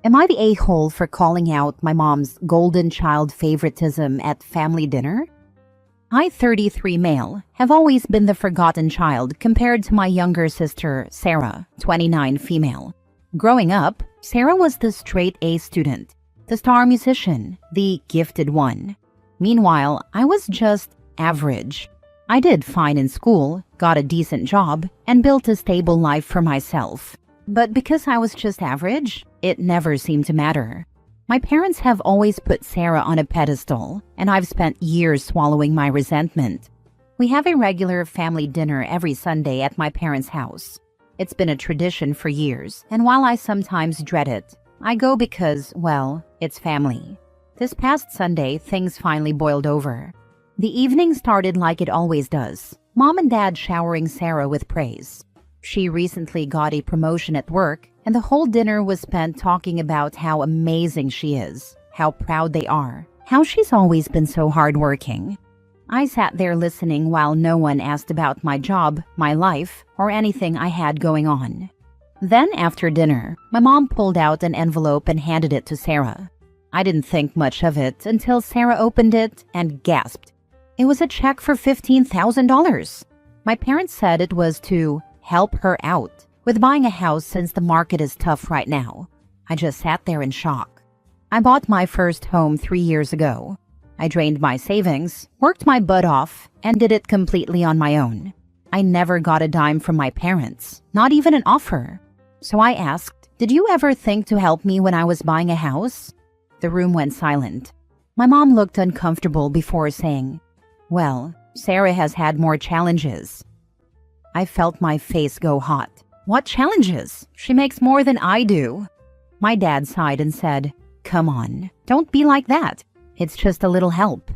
Am I the a-hole for calling out my mom's golden child favoritism at family dinner? I, 33 male, have always been the forgotten child compared to my younger sister, Sarah, 29 female. Growing up, Sarah was the straight A student, the star musician, the gifted one. Meanwhile, I was just average. I did fine in school, got a decent job, and built a stable life for myself. But because I was just average, it never seemed to matter. My parents have always put Sarah on a pedestal, and I've spent years swallowing my resentment. We have a regular family dinner every Sunday at my parents' house. It's been a tradition for years, and while I sometimes dread it, I go because, well, it's family. This past Sunday, things finally boiled over. The evening started like it always does, Mom and Dad showering Sarah with praise. She recently got a promotion at work, and the whole dinner was spent talking about how amazing she is, how proud they are, how she's always been so hardworking. I sat there listening while no one asked about my job, my life, or anything I had going on. Then after dinner, my mom pulled out an envelope and handed it to Sarah. I didn't think much of it until Sarah opened it and gasped. It was a check for $15,000. My parents said it was to help her out with buying a house since the market is tough right now. I just sat there in shock. I bought my first home 3 years ago. I drained my savings, worked my butt off, and did it completely on my own. I never got a dime from my parents, not even an offer. So I asked, "Did you ever think to help me when I was buying a house?" The room went silent. My mom looked uncomfortable before saying, "Well, Sarah has had more challenges." I felt my face go hot. What challenges? She makes more than I do. My dad sighed and said, "Come on, don't be like that. It's just a little help."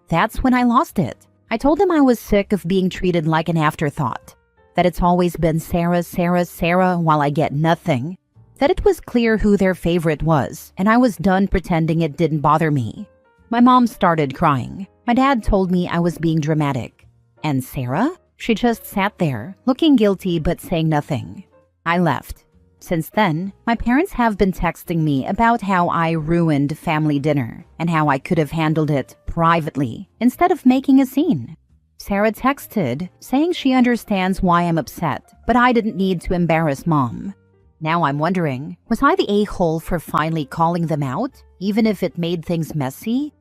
That's when I lost it. I told him I was sick of being treated like an afterthought, that it's always been Sarah, Sarah, Sarah while I get nothing, that it was clear who their favorite was, and I was done pretending it didn't bother me. My mom started crying. My dad told me I was being dramatic. And Sarah? She just sat there, looking guilty but saying nothing. I left. Since then, my parents have been texting me about how I ruined family dinner and how I could have handled it privately instead of making a scene. Sarah texted, saying she understands why I'm upset, but I didn't need to embarrass Mom. Now I'm wondering, was I the a-hole for finally calling them out, even if it made things messy?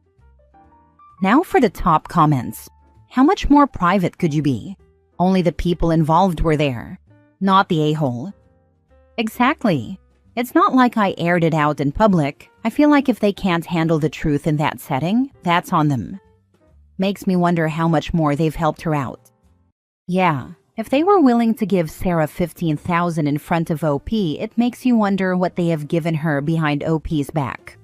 Now for the top comments. How much more private could you be? Only the people involved were there, not the a-hole. Exactly. It's not like I aired it out in public. I feel like if they can't handle the truth in that setting, that's on them. Makes me wonder how much more they've helped her out. Yeah, if they were willing to give Sarah $15,000 in front of OP, it makes you wonder what they have given her behind OP's back.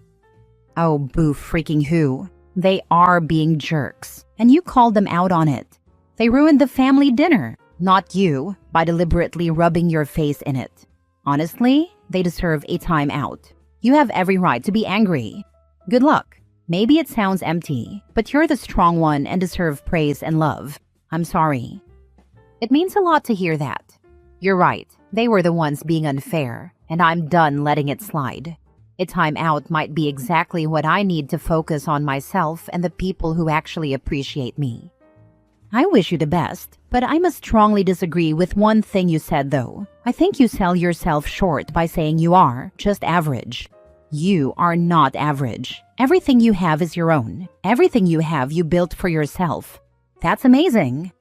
Oh, boo freaking who. They are being jerks, and you called them out on it. They ruined the family dinner, not you, by deliberately rubbing your face in it. Honestly, they deserve a time out. You have every right to be angry. Good luck. Maybe it sounds empty, but you're the strong one and deserve praise and love. I'm sorry. It means a lot to hear that. You're right. They were the ones being unfair, and I'm done letting it slide. A time out might be exactly what I need to focus on myself and the people who actually appreciate me. I wish you the best, but I must strongly disagree with one thing you said though. I think you sell yourself short by saying you are just average. You are not average. Everything you have is your own. Everything you have you built for yourself. That's amazing.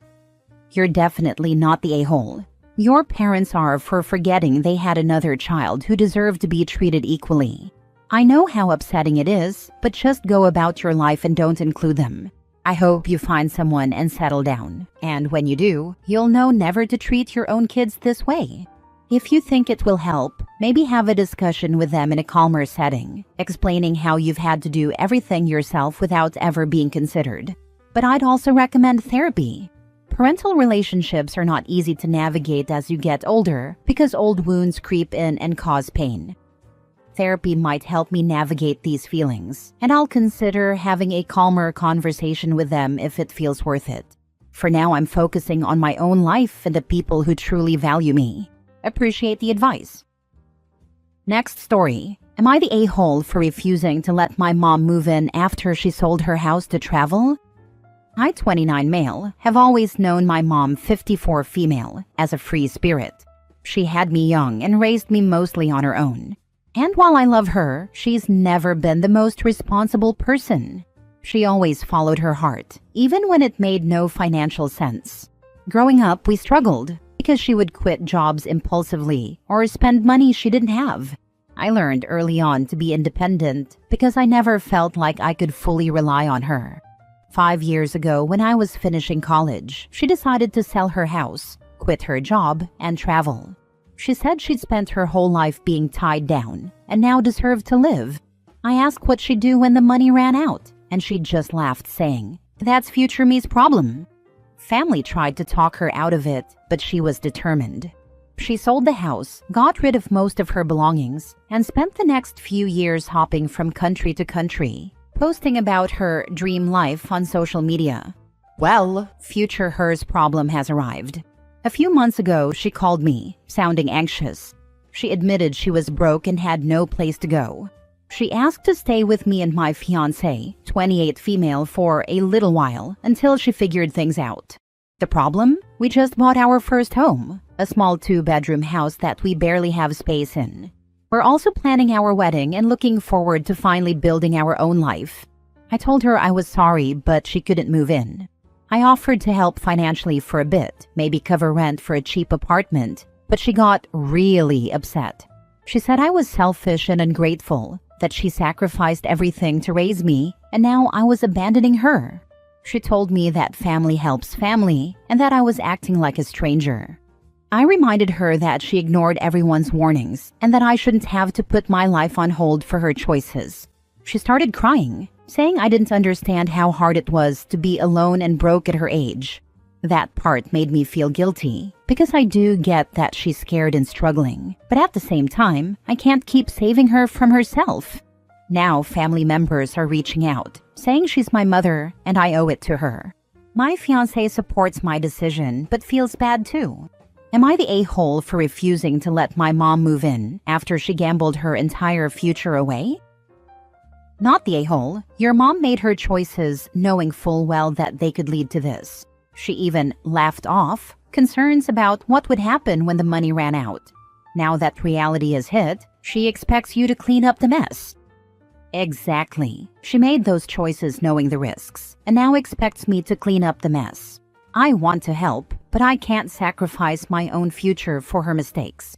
You're definitely not the a-hole. Your parents are for forgetting they had another child who deserved to be treated equally. I know how upsetting it is, but just go about your life and don't include them. I hope you find someone and settle down. And when you do, you'll know never to treat your own kids this way. If you think it will help, maybe have a discussion with them in a calmer setting, explaining how you've had to do everything yourself without ever being considered. But I'd also recommend therapy. Parental relationships are not easy to navigate as you get older because old wounds creep in and cause pain. Therapy might help me navigate these feelings, and I'll consider having a calmer conversation with them if it feels worth it. For now, I'm focusing on my own life and the people who truly value me. Appreciate the advice. Next story. Am I the a-hole for refusing to let my mom move in after she sold her house to travel? I, 29 male, have always known my mom, 54 female, as a free spirit. She had me young and raised me mostly on her own. And while I love her, she's never been the most responsible person. She always followed her heart, even when it made no financial sense. Growing up, we struggled because she would quit jobs impulsively or spend money she didn't have. I learned early on to be independent because I never felt like I could fully rely on her. 5 years ago, when I was finishing college, she decided to sell her house, quit her job, and travel. She said she'd spent her whole life being tied down and now deserved to live. I asked what she'd do when the money ran out, and she just laughed, saying, "That's future me's problem." Family tried to talk her out of it, but she was determined. She sold the house, got rid of most of her belongings, and spent the next few years hopping from country to country, posting about her dream life on social media. Well, future her's problem has arrived. A few months ago, she called me, sounding anxious. She admitted she was broke and had no place to go. She asked to stay with me and my fiancé, 28 female, for a little while until she figured things out. The problem? We just bought our first home, a small 2-bedroom house that we barely have space in. We're also planning our wedding and looking forward to finally building our own life. I told her I was sorry, but she couldn't move in. I offered to help financially for a bit, maybe cover rent for a cheap apartment, but she got really upset. She said I was selfish and ungrateful, that she sacrificed everything to raise me, and now I was abandoning her. She told me that family helps family and that I was acting like a stranger. I reminded her that she ignored everyone's warnings and that I shouldn't have to put my life on hold for her choices. She started crying, saying I didn't understand how hard it was to be alone and broke at her age. That part made me feel guilty, because I do get that she's scared and struggling, but at the same time, I can't keep saving her from herself. Now family members are reaching out, saying she's my mother and I owe it to her. My fiancé supports my decision, but feels bad too. Am I the a-hole for refusing to let my mom move in after she gambled her entire future away? Not the a-hole. Your mom made her choices knowing full well that they could lead to this. She even laughed off concerns about what would happen when the money ran out. Now that reality is hit, she expects you to clean up the mess. Exactly. She made those choices knowing the risks, and now expects me to clean up the mess. I want to help, but I can't sacrifice my own future for her mistakes.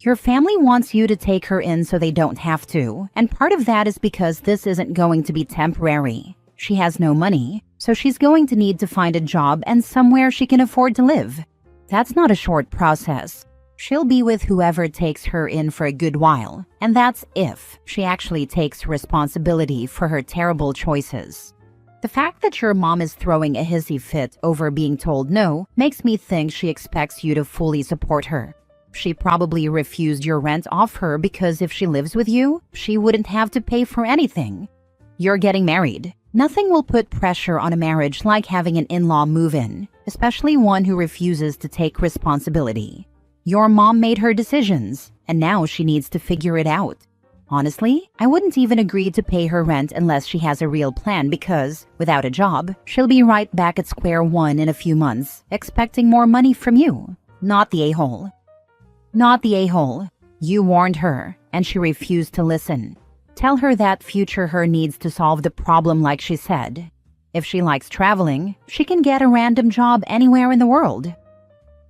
Your family wants you to take her in so they don't have to, and part of that is because this isn't going to be temporary. She has no money, so she's going to need to find a job and somewhere she can afford to live. That's not a short process. She'll be with whoever takes her in for a good while, and that's if she actually takes responsibility for her terrible choices. The fact that your mom is throwing a hissy fit over being told no makes me think she expects you to fully support her. She probably refused your rent off her because if she lives with you, she wouldn't have to pay for anything. You're getting married. Nothing will put pressure on a marriage like having an in-law move in, especially one who refuses to take responsibility. Your mom made her decisions, and now she needs to figure it out. Honestly, I wouldn't even agree to pay her rent unless she has a real plan because, without a job, she'll be right back at square one in a few months, expecting more money from you. Not the a-hole. Not the a-hole. You warned her, and she refused to listen. Tell her that future her needs to solve the problem like she said. If she likes traveling, she can get a random job anywhere in the world.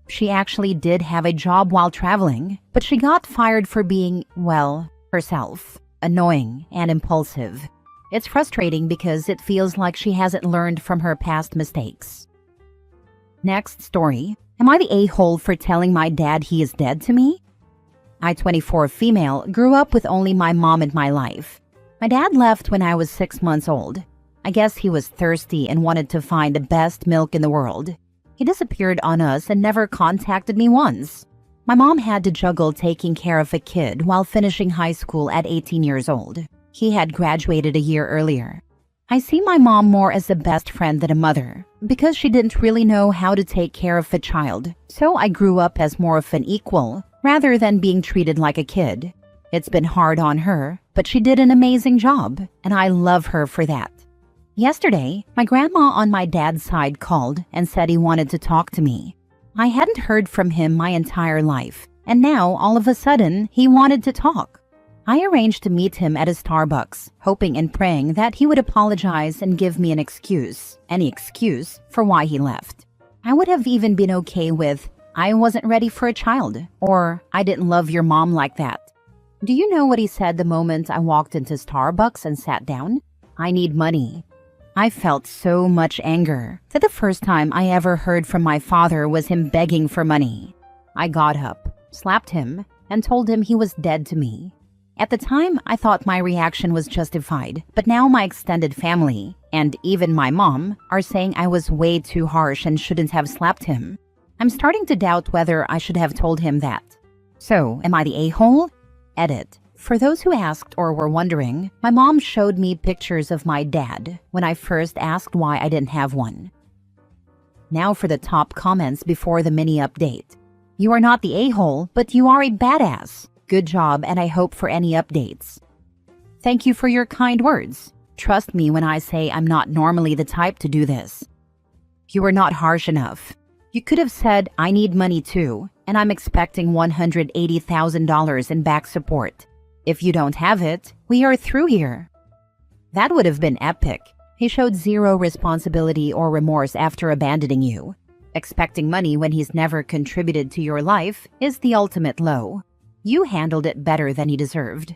She actually did have a job while traveling, but she got fired for being, well, herself, annoying and impulsive. It's frustrating because it feels like she hasn't learned from her past mistakes. Next story. Am I the a-hole for telling my dad he is dead to me? I, 24 female, grew up with only my mom in my life. My dad left when I was 6 months old. I guess he was thirsty and wanted to find the best milk in the world. He disappeared on us and never contacted me once. My mom had to juggle taking care of a kid while finishing high school at 18 years old. He had graduated a year earlier. I see my mom more as a best friend than a mother, because she didn't really know how to take care of a child, so I grew up as more of an equal, rather than being treated like a kid. It's been hard on her, but she did an amazing job, and I love her for that. Yesterday, my grandma on my dad's side called and said he wanted to talk to me. I hadn't heard from him my entire life, and now all of a sudden he wanted to talk. I arranged to meet him at a Starbucks, hoping and praying that he would apologize and give me an excuse, any excuse, for why he left. I would have even been okay with, "I wasn't ready for a child," or "I didn't love your mom like that." Do you know what he said the moment I walked into Starbucks and sat down? "I need money." I felt so much anger that the first time I ever heard from my father was him begging for money. I got up, slapped him, and told him he was dead to me. At the time, I thought my reaction was justified, but now my extended family, and even my mom, are saying I was way too harsh and shouldn't have slapped him. I'm starting to doubt whether I should have told him that. So, am I the a-hole? Edit. For those who asked or were wondering, my mom showed me pictures of my dad when I first asked why I didn't have one. Now for the top comments before the mini update. You are not the a-hole, but you are a badass. Good job, and I hope for any updates. Thank you for your kind words. Trust me when I say I'm not normally the type to do this. You were not harsh enough. You could have said, "I need money too, and I'm expecting $180,000 in back support. If you don't have it, we are through here." That would have been epic. He showed zero responsibility or remorse after abandoning you. Expecting money when he's never contributed to your life is the ultimate low. You handled it better than he deserved.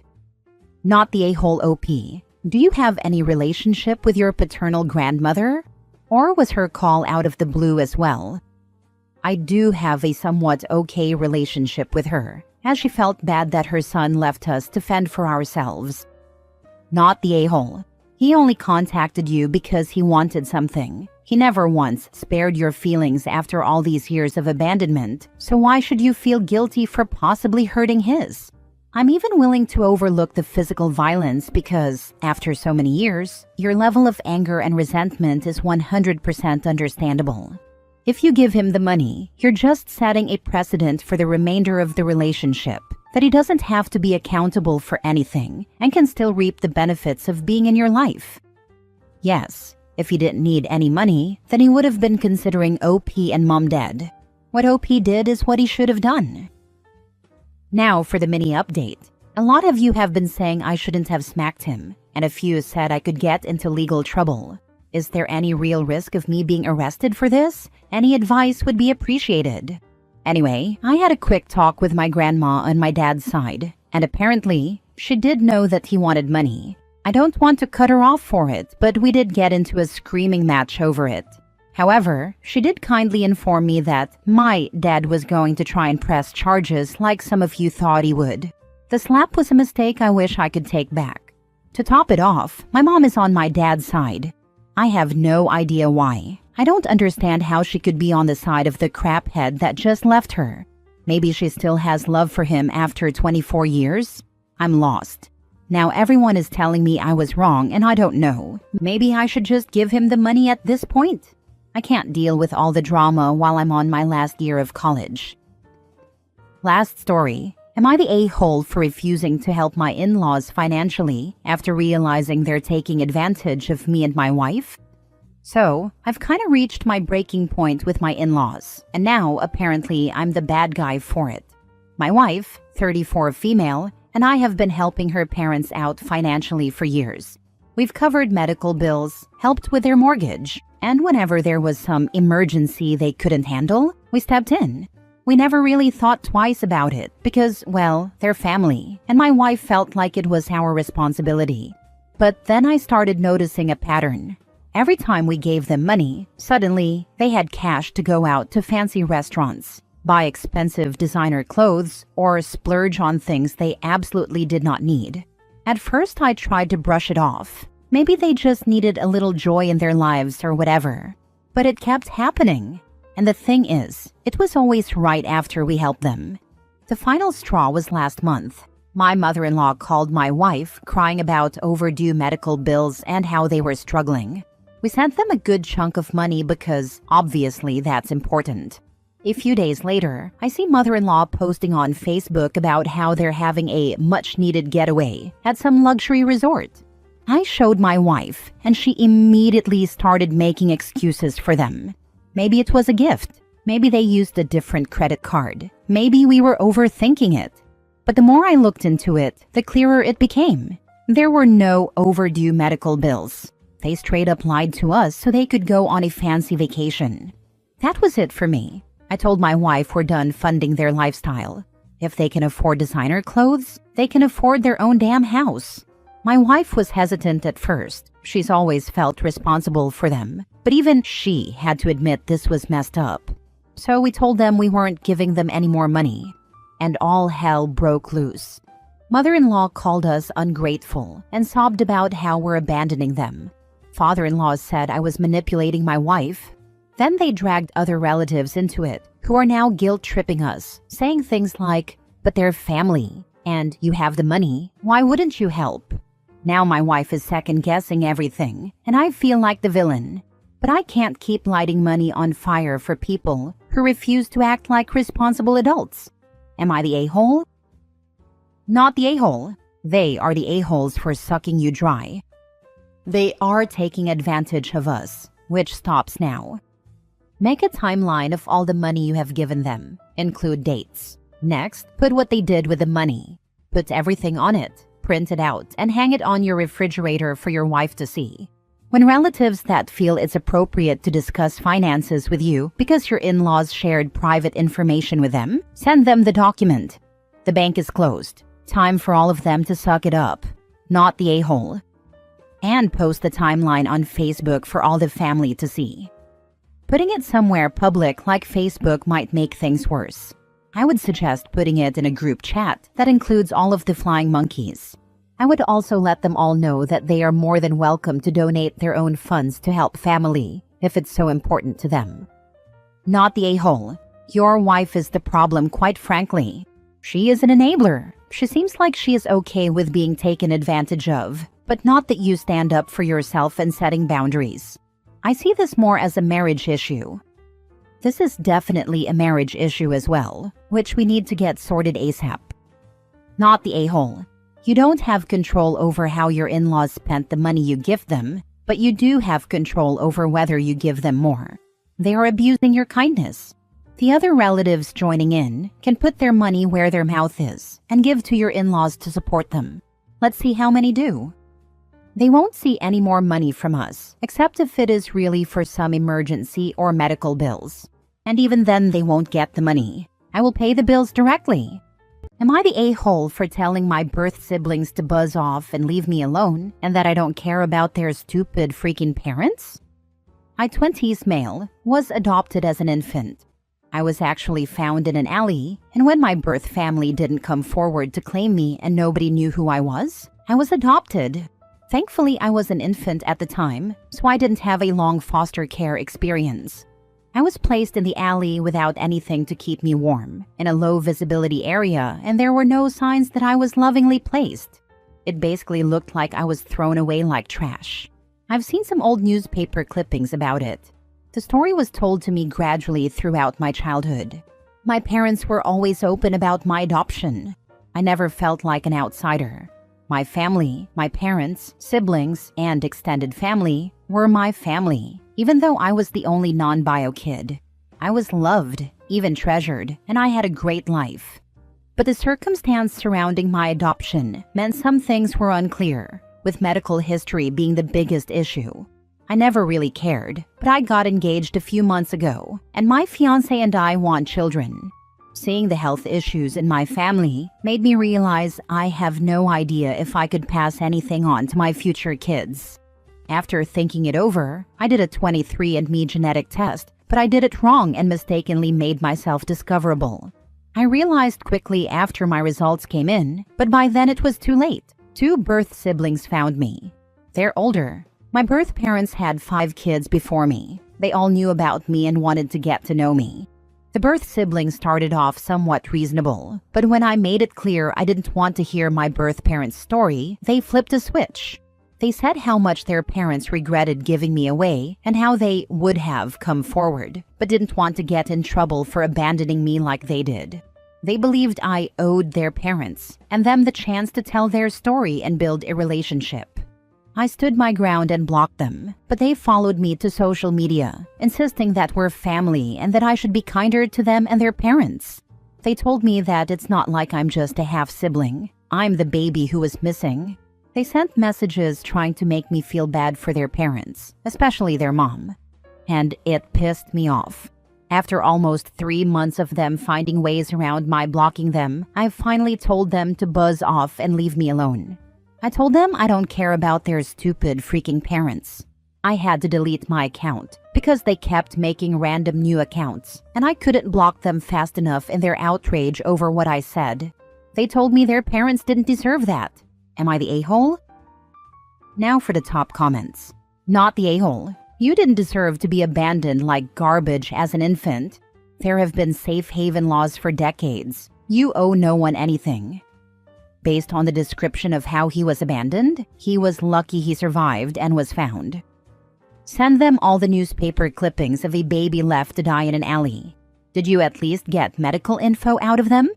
Not the a-hole OP. Do you have any relationship with your paternal grandmother? Or was her call out of the blue as well? I do have a somewhat okay relationship with her, as she felt bad that her son left us to fend for ourselves. Not the a-hole. He only contacted you because he wanted something. He never once spared your feelings after all these years of abandonment, so why should you feel guilty for possibly hurting his? I'm even willing to overlook the physical violence because, after so many years, your level of anger and resentment is 100% understandable. If you give him the money, you're just setting a precedent for the remainder of the relationship, that he doesn't have to be accountable for anything and can still reap the benefits of being in your life. Yes, if he didn't need any money, then he would have been considering OP and mom dead. What OP did is what he should have done. Now for the mini update. A lot of you have been saying I shouldn't have smacked him, and a few said I could get into legal trouble. Is there any real risk of me being arrested for this? Any advice would be appreciated. Anyway, I had a quick talk with my grandma on my dad's side, and apparently, she did know that he wanted money. I don't want to cut her off for it, but we did get into a screaming match over it. However, she did kindly inform me that my dad was going to try and press charges like some of you thought he would. The slap was a mistake I wish I could take back. To top it off, my mom is on my dad's side. I have no idea why. I don't understand how she could be on the side of the craphead that just left her. Maybe she still has love for him after 24 years? I'm lost. Now everyone is telling me I was wrong and I don't know. Maybe I should just give him the money at this point? I can't deal with all the drama while I'm on my last year of college. Last story. Am I the a-hole for refusing to help my in-laws financially after realizing they're taking advantage of me and my wife? So, I've kind of reached my breaking point with my in-laws, and now apparently I'm the bad guy for it. My wife, 34 female, and I have been helping her parents out financially for years. We've covered medical bills, helped with their mortgage, and whenever there was some emergency they couldn't handle, we stepped in. We never really thought twice about it because, well, they're family, and my wife felt like it was our responsibility. But then I started noticing a pattern. Every time we gave them money, suddenly they had cash to go out to fancy restaurants, buy expensive designer clothes, or splurge on things they absolutely did not need. At first, I tried to brush it off. Maybe they just needed a little joy in their lives or whatever. But it kept happening. And the thing is, it was always right after we helped them. The final straw was last month. My mother-in-law called my wife, crying about overdue medical bills and how they were struggling. We sent them a good chunk of money because, obviously, that's important. A few days later, I see mother-in-law posting on Facebook about how they're having a much-needed getaway at some luxury resort. I showed my wife, and she immediately started making excuses for them. Maybe it was a gift. Maybe they used a different credit card. Maybe we were overthinking it. But the more I looked into it, the clearer it became. There were no overdue medical bills. They straight up lied to us so they could go on a fancy vacation. That was it for me. I told my wife we're done funding their lifestyle. If they can afford designer clothes, they can afford their own damn house. My wife was hesitant at first. She's always felt responsible for them. But even she had to admit this was messed up. So we told them we weren't giving them any more money. And all hell broke loose. Mother-in-law called us ungrateful and sobbed about how we're abandoning them. Father-in-law said I was manipulating my wife. Then they dragged other relatives into it, who are now guilt-tripping us, saying things like, "But they're family, and you have the money, why wouldn't you help?" Now my wife is second-guessing everything, and I feel like the villain. But I can't keep lighting money on fire for people who refuse to act like responsible adults. Am I the a-hole? Not the a-hole. They are the a-holes for sucking you dry. They are taking advantage of us, which stops now. Make a timeline of all the money you have given them. Include dates. Next, put what they did with the money. Put everything on it, print it out, and hang it on your refrigerator for your wife to see. When relatives that feel it's appropriate to discuss finances with you because your in-laws shared private information with them, send them the document. The bank is closed. Time for all of them to suck it up. Not the a-hole. And post the timeline on Facebook for all the family to see. Putting it somewhere public like Facebook might make things worse. I would suggest putting it in a group chat that includes all of the flying monkeys. I would also let them all know that they are more than welcome to donate their own funds to help family, if it's so important to them. Not the a-hole. Your wife is the problem, quite frankly. She is an enabler. She seems like she is okay with being taken advantage of, but not that you stand up for yourself and setting boundaries. I see this more as a marriage issue. This is definitely a marriage issue as well, which we need to get sorted ASAP. Not the a-hole. You don't have control over how your in-laws spent the money you give them, but you do have control over whether you give them more. They are abusing your kindness. The other relatives joining in can put their money where their mouth is and give to your in-laws to support them. Let's see how many do. They won't see any more money from us, except if it is really for some emergency or medical bills. And even then they won't get the money. I will pay the bills directly. Am I the a-hole for telling my birth siblings to buzz off and leave me alone, and that I don't care about their stupid freaking parents? My 20s male was adopted as an infant. I was actually found in an alley, and when my birth family didn't come forward to claim me and nobody knew who I was adopted. Thankfully, I was an infant at the time, so I didn't have a long foster care experience. I was placed in the alley without anything to keep me warm, in a low-visibility area, and there were no signs that I was lovingly placed. It basically looked like I was thrown away like trash. I've seen some old newspaper clippings about it. The story was told to me gradually throughout my childhood. My parents were always open about my adoption. I never felt like an outsider. My family, my parents, siblings, and extended family were my family, even though I was the only non-bio kid. I was loved, even treasured, and I had a great life. But the circumstance surrounding my adoption meant some things were unclear, with medical history being the biggest issue. I never really cared, but I got engaged a few months ago, and my fiancé and I want children. Seeing the health issues in my family made me realize I have no idea if I could pass anything on to my future kids. After thinking it over, I did a 23andMe genetic test, but I did it wrong and mistakenly made myself discoverable. I realized quickly after my results came in, but by then it was too late. 2 birth siblings found me. They're older. My birth parents had 5 kids before me. They all knew about me and wanted to get to know me. The birth siblings started off somewhat reasonable, but when I made it clear I didn't want to hear my birth parents' story, they flipped a switch. They said how much their parents regretted giving me away and how they would have come forward, but didn't want to get in trouble for abandoning me like they did. They believed I owed their parents and them the chance to tell their story and build a relationship. I stood my ground and blocked them, but they followed me to social media, insisting that we're family and that I should be kinder to them and their parents. They told me that it's not like I'm just a half-sibling. I'm the baby who was missing. They sent messages trying to make me feel bad for their parents, especially their mom. And it pissed me off. After almost 3 months of them finding ways around my blocking them, I finally told them to buzz off and leave me alone. I told them I don't care about their stupid freaking parents. I had to delete my account because they kept making random new accounts, and I couldn't block them fast enough in their outrage over what I said. They told me their parents didn't deserve that. Am I the a-hole? Now for the top comments. Not the a-hole. You didn't deserve to be abandoned like garbage as an infant. There have been safe haven laws for decades. You owe no one anything. Based on the description of how he was abandoned, he was lucky he survived and was found. Send them all the newspaper clippings of a baby left to die in an alley. Did you at least get medical info out of them?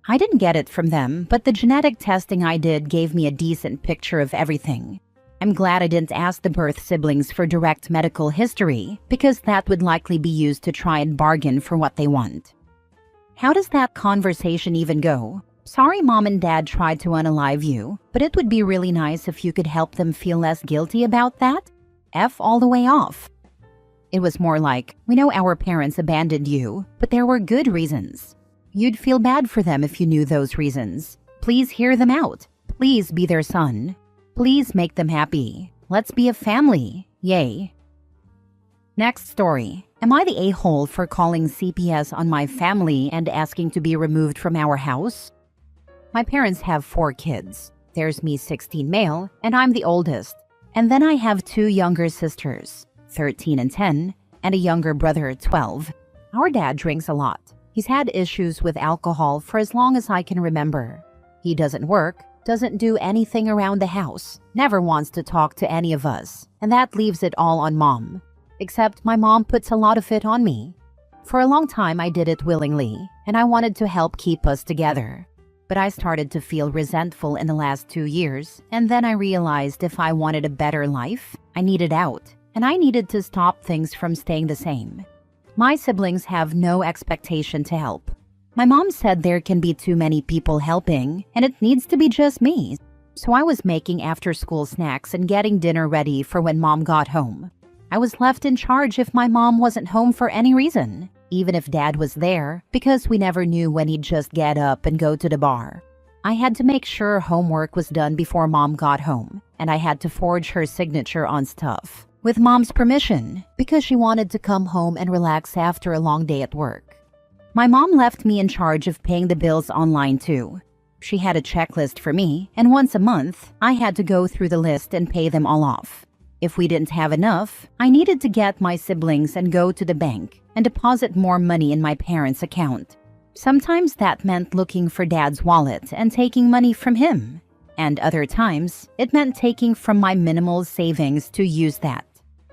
I didn't get it from them, but the genetic testing I did gave me a decent picture of everything. I'm glad I didn't ask the birth siblings for direct medical history, because that would likely be used to try and bargain for what they want. How does that conversation even go? Sorry Mom and Dad tried to unalive you, but it would be really nice if you could help them feel less guilty about that. F all the way off. It was more like, we know our parents abandoned you, but there were good reasons. You'd feel bad for them if you knew those reasons. Please hear them out. Please be their son. Please make them happy. Let's be a family. Yay. Next story. Am I the a-hole for calling CPS on my family and asking to be removed from our house? My parents have 4 kids. There's me 16 male, and I'm the oldest. And then I have 2 younger sisters, 13 and 10, and a younger brother, 12. Our dad drinks a lot. He's had issues with alcohol for as long as I can remember. He doesn't work, doesn't do anything around the house, never wants to talk to any of us, and that leaves it all on Mom. Except my mom puts a lot of it on me. For a long time I did it willingly, and I wanted to help keep us together. But I started to feel resentful in the last 2 years, and then I realized if I wanted a better life, I needed out, and I needed to stop things from staying the same. My siblings have no expectation to help. My mom said there can be too many people helping, and it needs to be just me. So I was making after-school snacks and getting dinner ready for when Mom got home. I was left in charge if my mom wasn't home for any reason, even if Dad was there, because we never knew when he'd just get up and go to the bar. I had to make sure homework was done before Mom got home, and I had to forge her signature on stuff, with Mom's permission, because she wanted to come home and relax after a long day at work. My mom left me in charge of paying the bills online too. She had a checklist for me, and once a month, I had to go through the list and pay them all off. If we didn't have enough, I needed to get my siblings and go to the bank and deposit more money in my parents' account. Sometimes that meant looking for Dad's wallet and taking money from him. And other times, it meant taking from my minimal savings to use that.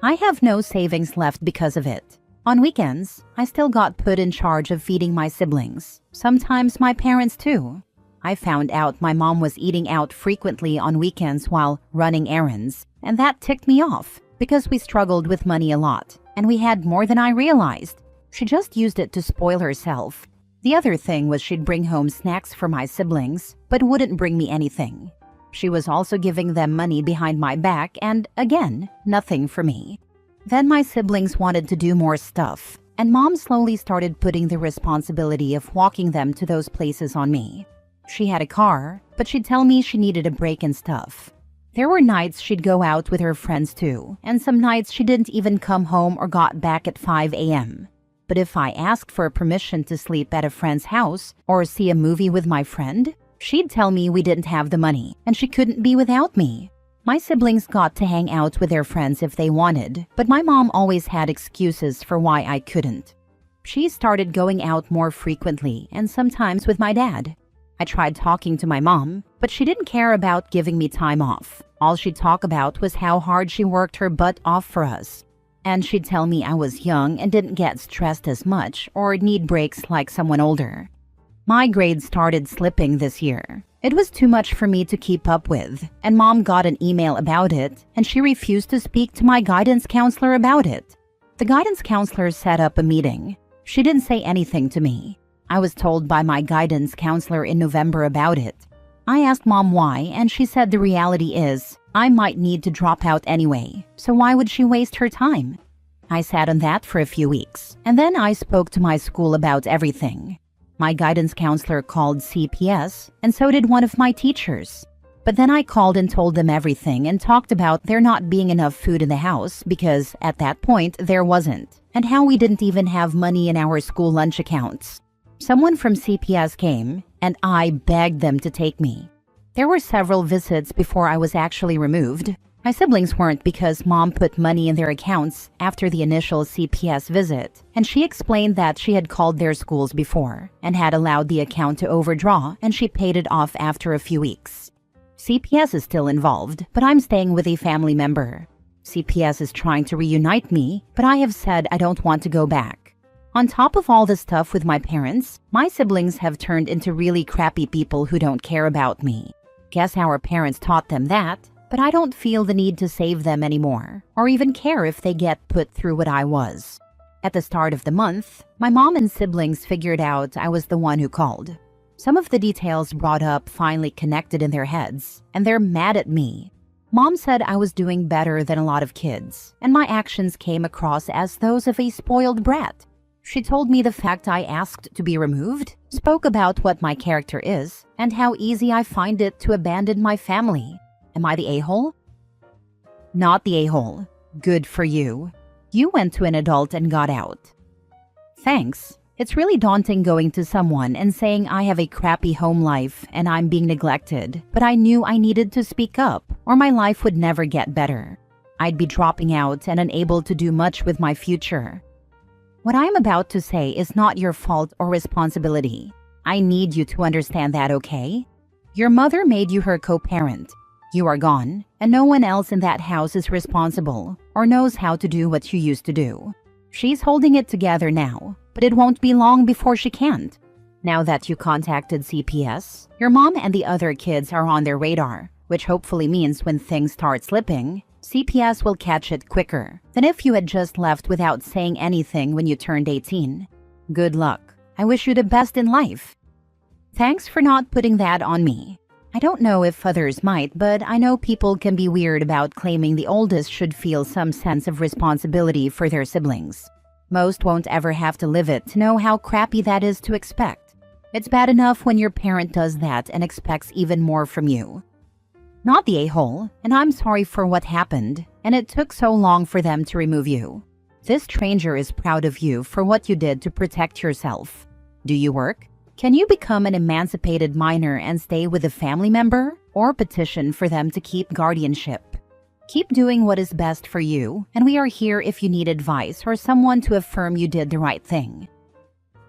I have no savings left because of it. On weekends, I still got put in charge of feeding my siblings, sometimes my parents too. I found out my mom was eating out frequently on weekends while running errands, and that ticked me off because we struggled with money a lot, and we had more than I realized. She just used it to spoil herself. The other thing was she'd bring home snacks for my siblings, but wouldn't bring me anything. She was also giving them money behind my back and, again, nothing for me. Then my siblings wanted to do more stuff, and Mom slowly started putting the responsibility of walking them to those places on me. She had a car, but she'd tell me she needed a break and stuff. There were nights she'd go out with her friends too, and some nights she didn't even come home or got back at 5 a.m. But if I asked for permission to sleep at a friend's house or see a movie with my friend, she'd tell me we didn't have the money and she couldn't be without me. My siblings got to hang out with their friends if they wanted, but my mom always had excuses for why I couldn't. She started going out more frequently and sometimes with my dad. I tried talking to my mom, but she didn't care about giving me time off. All she'd talk about was how hard she worked her butt off for us. And she'd tell me I was young and didn't get stressed as much or need breaks like someone older. My grades started slipping this year. It was too much for me to keep up with, and Mom got an email about it, and she refused to speak to my guidance counselor about it. The guidance counselor set up a meeting. She didn't say anything to me. I was told by my guidance counselor in November about it. I asked Mom why, and she said the reality is, I might need to drop out anyway, so why would she waste her time? I sat on that for a few weeks, and then I spoke to my school about everything. My guidance counselor called CPS, and so did one of my teachers. But then I called and told them everything and talked about there not being enough food in the house because, at that point, there wasn't, and how we didn't even have money in our school lunch accounts. Someone from CPS came, and I begged them to take me. There were several visits before I was actually removed. My siblings weren't because Mom put money in their accounts after the initial CPS visit, and she explained that she had called their schools before and had allowed the account to overdraw, and she paid it off after a few weeks. CPS is still involved, but I'm staying with a family member. CPS is trying to reunite me, but I have said I don't want to go back. On top of all the stuff with my parents, my siblings have turned into really crappy people who don't care about me. Guess our parents taught them that. But I don't feel the need to save them anymore, or even care if they get put through what I was. At the start of the month, my mom and siblings figured out I was the one who called. Some of the details brought up finally connected in their heads, and they're mad at me. Mom said I was doing better than a lot of kids, and my actions came across as those of a spoiled brat. She told me the fact I asked to be removed, spoke about what my character is, and how easy I find it to abandon my family. Am I the a-hole? Not the a-hole. Good for you. You went to an adult and got out. Thanks. It's really daunting going to someone and saying I have a crappy home life and I'm being neglected, but I knew I needed to speak up or my life would never get better. I'd be dropping out and unable to do much with my future. What I'm about to say is not your fault or responsibility. I need you to understand that, okay? Your mother made you her co-parent. You are gone, and no one else in that house is responsible or knows how to do what you used to do. She's holding it together now, but it won't be long before she can't. Now that you contacted CPS, your mom and the other kids are on their radar, which hopefully means when things start slipping, CPS will catch it quicker than if you had just left without saying anything when you turned 18. Good luck. I wish you the best in life. Thanks for not putting that on me. I don't know if others might, but I know people can be weird about claiming the oldest should feel some sense of responsibility for their siblings. Most won't ever have to live it to know how crappy that is to expect. It's bad enough when your parent does that and expects even more from you. Not the a-hole, and I'm sorry for what happened, and it took so long for them to remove you. This stranger is proud of you for what you did to protect yourself. Do you work? Can you become an emancipated minor and stay with a family member, or petition for them to keep guardianship? Keep doing what is best for you, and we are here if you need advice or someone to affirm you did the right thing.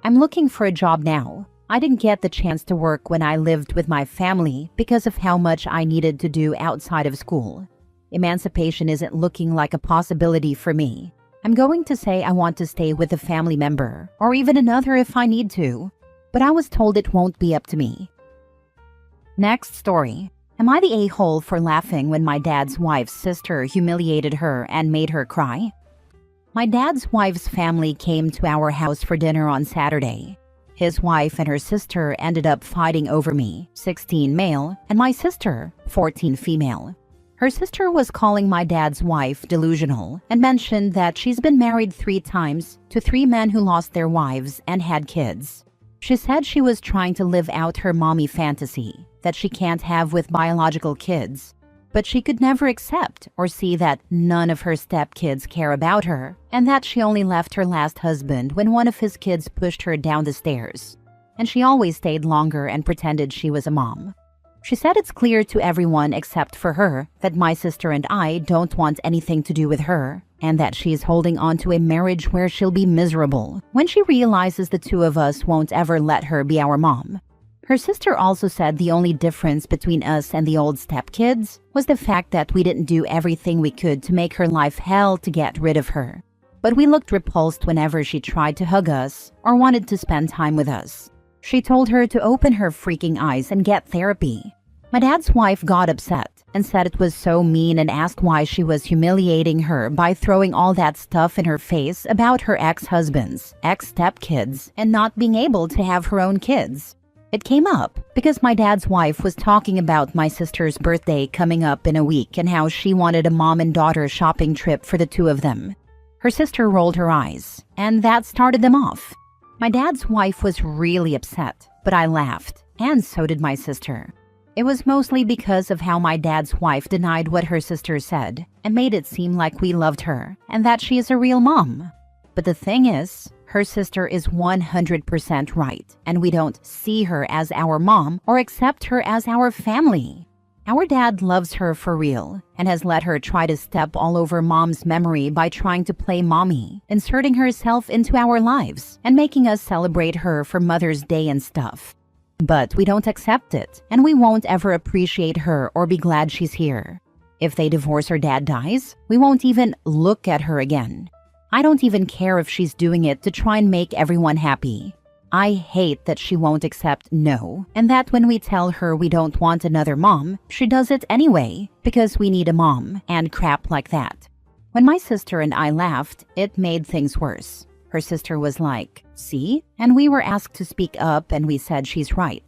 I'm looking for a job now. I didn't get the chance to work when I lived with my family because of how much I needed to do outside of school. Emancipation isn't looking like a possibility for me. I'm going to say I want to stay with a family member, or even another if I need to. But I was told it won't be up to me. Next story. Am I the a-hole for laughing when my dad's wife's sister humiliated her and made her cry? My dad's wife's family came to our house for dinner on Saturday. His wife and her sister ended up fighting over me, 16 male, and my sister, 14 female. Her sister was calling my dad's wife delusional and mentioned that she's been married 3 times to 3 men who lost their wives and had kids. She said she was trying to live out her mommy fantasy that she can't have with biological kids, but she could never accept or see that none of her stepkids care about her and that she only left her last husband when one of his kids pushed her down the stairs. And she always stayed longer and pretended she was a mom. She said it's clear to everyone except for her that my sister and I don't want anything to do with her, and that she's holding on to a marriage where she'll be miserable when she realizes the 2 of us won't ever let her be our mom. Her sister also said the only difference between us and the old stepkids was the fact that we didn't do everything we could to make her life hell to get rid of her. But we looked repulsed whenever she tried to hug us or wanted to spend time with us. She told her to open her freaking eyes and get therapy. My dad's wife got upset and said it was so mean and asked why she was humiliating her by throwing all that stuff in her face about her ex-husbands, ex-stepkids, and not being able to have her own kids. It came up because my dad's wife was talking about my sister's birthday coming up in a week and how she wanted a mom and daughter shopping trip for the two of them. Her sister rolled her eyes, and that started them off. My dad's wife was really upset, but I laughed, and so did my sister. It was mostly because of how my dad's wife denied what her sister said and made it seem like we loved her and that she is a real mom. But the thing is, her sister is 100% right, and we don't see her as our mom or accept her as our family. Our dad loves her for real and has let her try to step all over mom's memory by trying to play mommy, inserting herself into our lives and making us celebrate her for Mother's Day and stuff. But we don't accept it, and we won't ever appreciate her or be glad she's here. If they divorce or dad dies, we won't even look at her again. I don't even care if she's doing it to try and make everyone happy. I hate that she won't accept no, and that when we tell her we don't want another mom, she does it anyway, because we need a mom, and crap like that. When my sister and I laughed, it made things worse. Her sister was like, "See?" And we were asked to speak up, and we said she's right.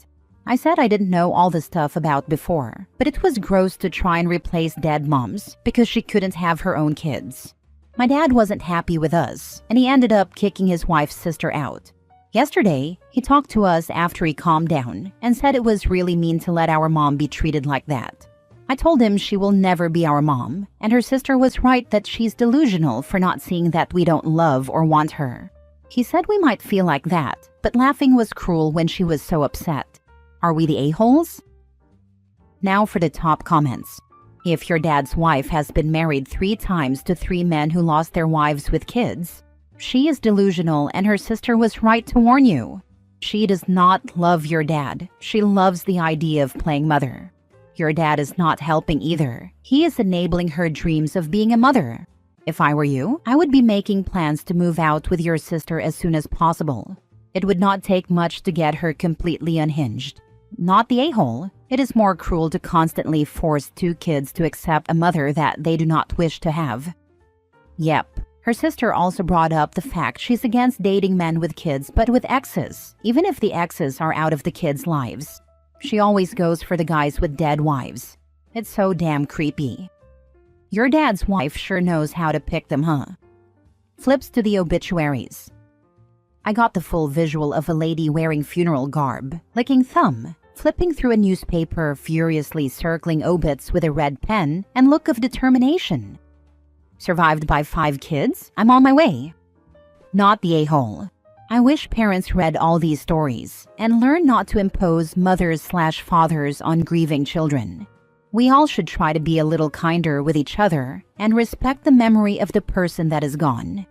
I said I didn't know all the stuff about before, but it was gross to try and replace dead moms because she couldn't have her own kids. My dad wasn't happy with us, and he ended up kicking his wife's sister out. Yesterday, he talked to us after he calmed down and said it was really mean to let our mom be treated like that. I told him she will never be our mom, and her sister was right that she's delusional for not seeing that we don't love or want her. He said we might feel like that, but laughing was cruel when she was so upset. Are we the a-holes? Now for the top comments. If your dad's wife has been married 3 times to 3 men who lost their wives with kids, she is delusional and her sister was right to warn you. She does not love your dad. She loves the idea of playing mother. Your dad is not helping either. He is enabling her dreams of being a mother. If I were you, I would be making plans to move out with your sister as soon as possible. It would not take much to get her completely unhinged. Not the a-hole. It is more cruel to constantly force 2 kids to accept a mother that they do not wish to have. Yep. Her sister also brought up the fact she's against dating men with kids but with exes, even if the exes are out of the kids' lives. She always goes for the guys with dead wives. It's so damn creepy. Your dad's wife sure knows how to pick them, huh? Flips to the obituaries. I got the full visual of a lady wearing funeral garb, licking thumb, flipping through a newspaper, furiously circling obits with a red pen and look of determination. Survived by 5 kids? I'm on my way. Not the a-hole. I wish parents read all these stories and learn not to impose mothers/fathers on grieving children. We all should try to be a little kinder with each other and respect the memory of the person that is gone.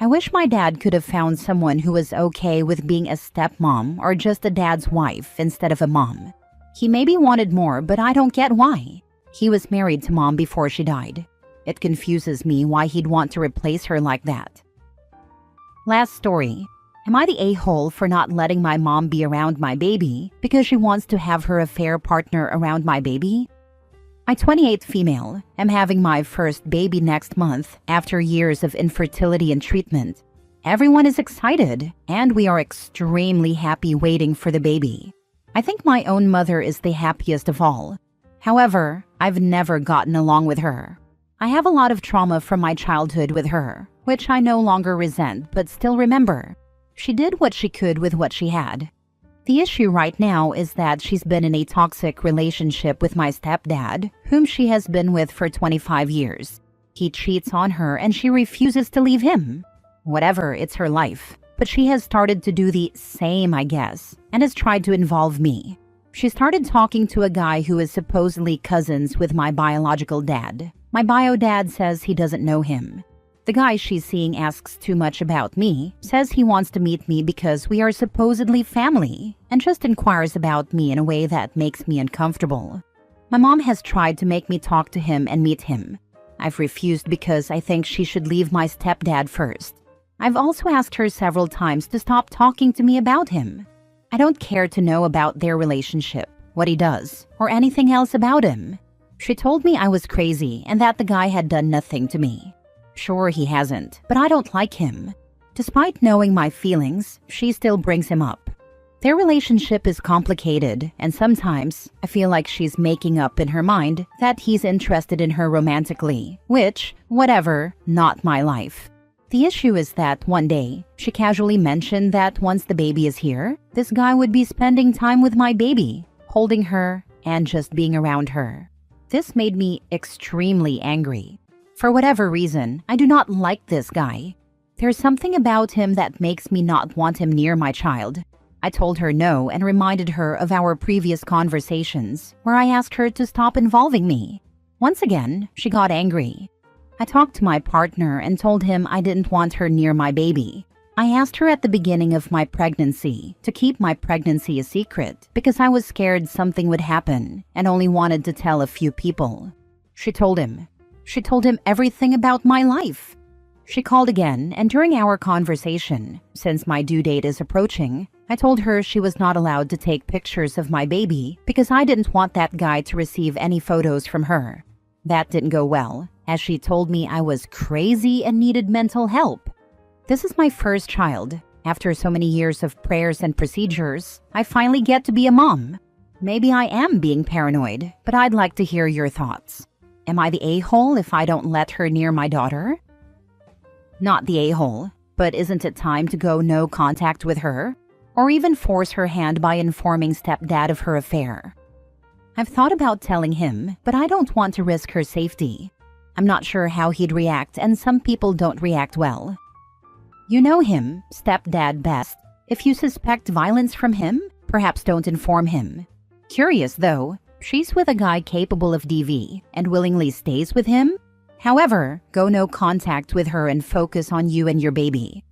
I wish my dad could have found someone who was okay with being a stepmom or just a dad's wife instead of a mom. He maybe wanted more, but I don't get why. He was married to mom before she died. It confuses me why he'd want to replace her like that. Last story. Am I the a-hole for not letting my mom be around my baby because she wants to have her affair partner around my baby? My 28th female, am having my first baby next month after years of infertility and treatment. Everyone is excited, and we are extremely happy waiting for the baby. I think my own mother is the happiest of all. However, I've never gotten along with her. I have a lot of trauma from my childhood with her, which I no longer resent but still remember. She did what she could with what she had. The issue right now is that she's been in a toxic relationship with my stepdad, whom she has been with for 25 years. He cheats on her and she refuses to leave him. Whatever, it's her life. But she has started to do the same, I guess, and has tried to involve me. She started talking to a guy who is supposedly cousins with my biological dad. My bio dad says he doesn't know him. The guy she's seeing asks too much about me, says he wants to meet me because we are supposedly family, and just inquires about me in a way that makes me uncomfortable. My mom has tried to make me talk to him and meet him. I've refused because I think she should leave my stepdad first. I've also asked her several times to stop talking to me about him. I don't care to know about their relationship, what he does, or anything else about him. She told me I was crazy and that the guy had done nothing to me. Sure, he hasn't, but I don't like him. Despite knowing my feelings, she still brings him up. Their relationship is complicated, and sometimes I feel like she's making up in her mind that he's interested in her romantically, which, whatever, not my life. The issue is that one day, she casually mentioned that once the baby is here, this guy would be spending time with my baby, holding her, and just being around her. This made me extremely angry. For whatever reason, I do not like this guy. There's something about him that makes me not want him near my child. I told her no and reminded her of our previous conversations, where I asked her to stop involving me. Once again, she got angry. I talked to my partner and told him I didn't want her near my baby. I asked her at the beginning of my pregnancy to keep my pregnancy a secret because I was scared something would happen and only wanted to tell a few people. She told him everything about my life. She called again, and during our conversation, since my due date is approaching, I told her she was not allowed to take pictures of my baby because I didn't want that guy to receive any photos from her. That didn't go well, as she told me I was crazy and needed mental help. This is my first child. After so many years of prayers and procedures, I finally get to be a mom. Maybe I am being paranoid, but I'd like to hear your thoughts. Am I the a-hole if I don't let her near my daughter? Not the a-hole, but isn't it time to go no contact with her? Or even force her hand by informing stepdad of her affair? I've thought about telling him, but I don't want to risk her safety. I'm not sure how he'd react, and some people don't react well. You know him, stepdad, best. If you suspect violence from him, perhaps don't inform him. Curious though, she's with a guy capable of DV and willingly stays with him? However, go no contact with her and focus on you and your baby.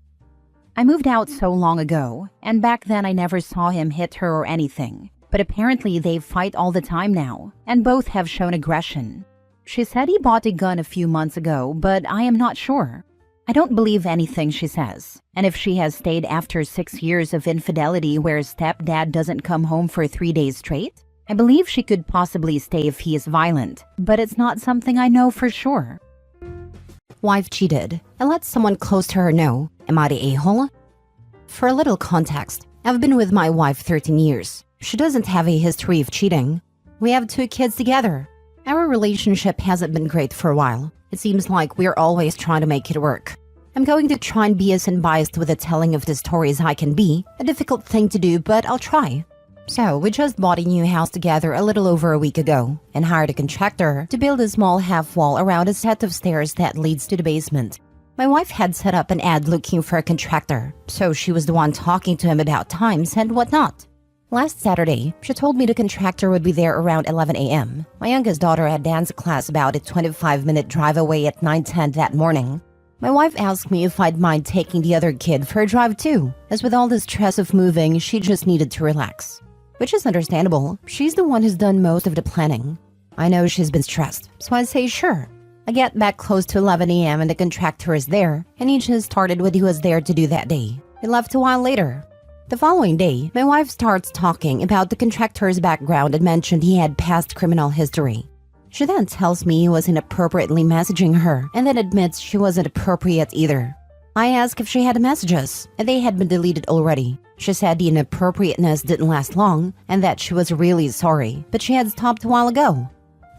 I moved out so long ago, and back then I never saw him hit her or anything. But apparently they fight all the time now, and both have shown aggression. She said he bought a gun a few months ago, but I am not sure. I don't believe anything she says. And if she has stayed after 6 years of infidelity where stepdad doesn't come home for 3 days straight, I believe she could possibly stay if he is violent, but it's not something I know for sure. Wife cheated and let someone close to her know. Am I the a-hole? For a little context, I've been with my wife 13 years. She doesn't have a history of cheating. We have 2 kids together. Our relationship hasn't been great for a while. It seems like we're always trying to make it work. I'm going to try and be as unbiased with the telling of the story as I can be. A difficult thing to do, but I'll try. So, we just bought a new house together a little over a week ago and hired a contractor to build a small half wall around a set of stairs that leads to the basement. My wife had set up an ad looking for a contractor, so she was the one talking to him about times and whatnot. Last Saturday, she told me the contractor would be there around 11 a.m. My youngest daughter had dance class about a 25-minute drive away at 9:10 that morning. My wife asked me if I'd mind taking the other kid for a drive too, as with all the stress of moving, she just needed to relax. Which is understandable. She's the one who's done most of the planning. I know she's been stressed, so I say sure. I get back close to 11 a.m. and the contractor is there, and he just started what he was there to do that day. He left a while later. The following day, my wife starts talking about the contractor's background and mentioned he had past criminal history. She then tells me he was inappropriately messaging her and then admits she wasn't appropriate either. I ask if she had messages, and they had been deleted already. She said the inappropriateness didn't last long and that she was really sorry, but she had stopped a while ago.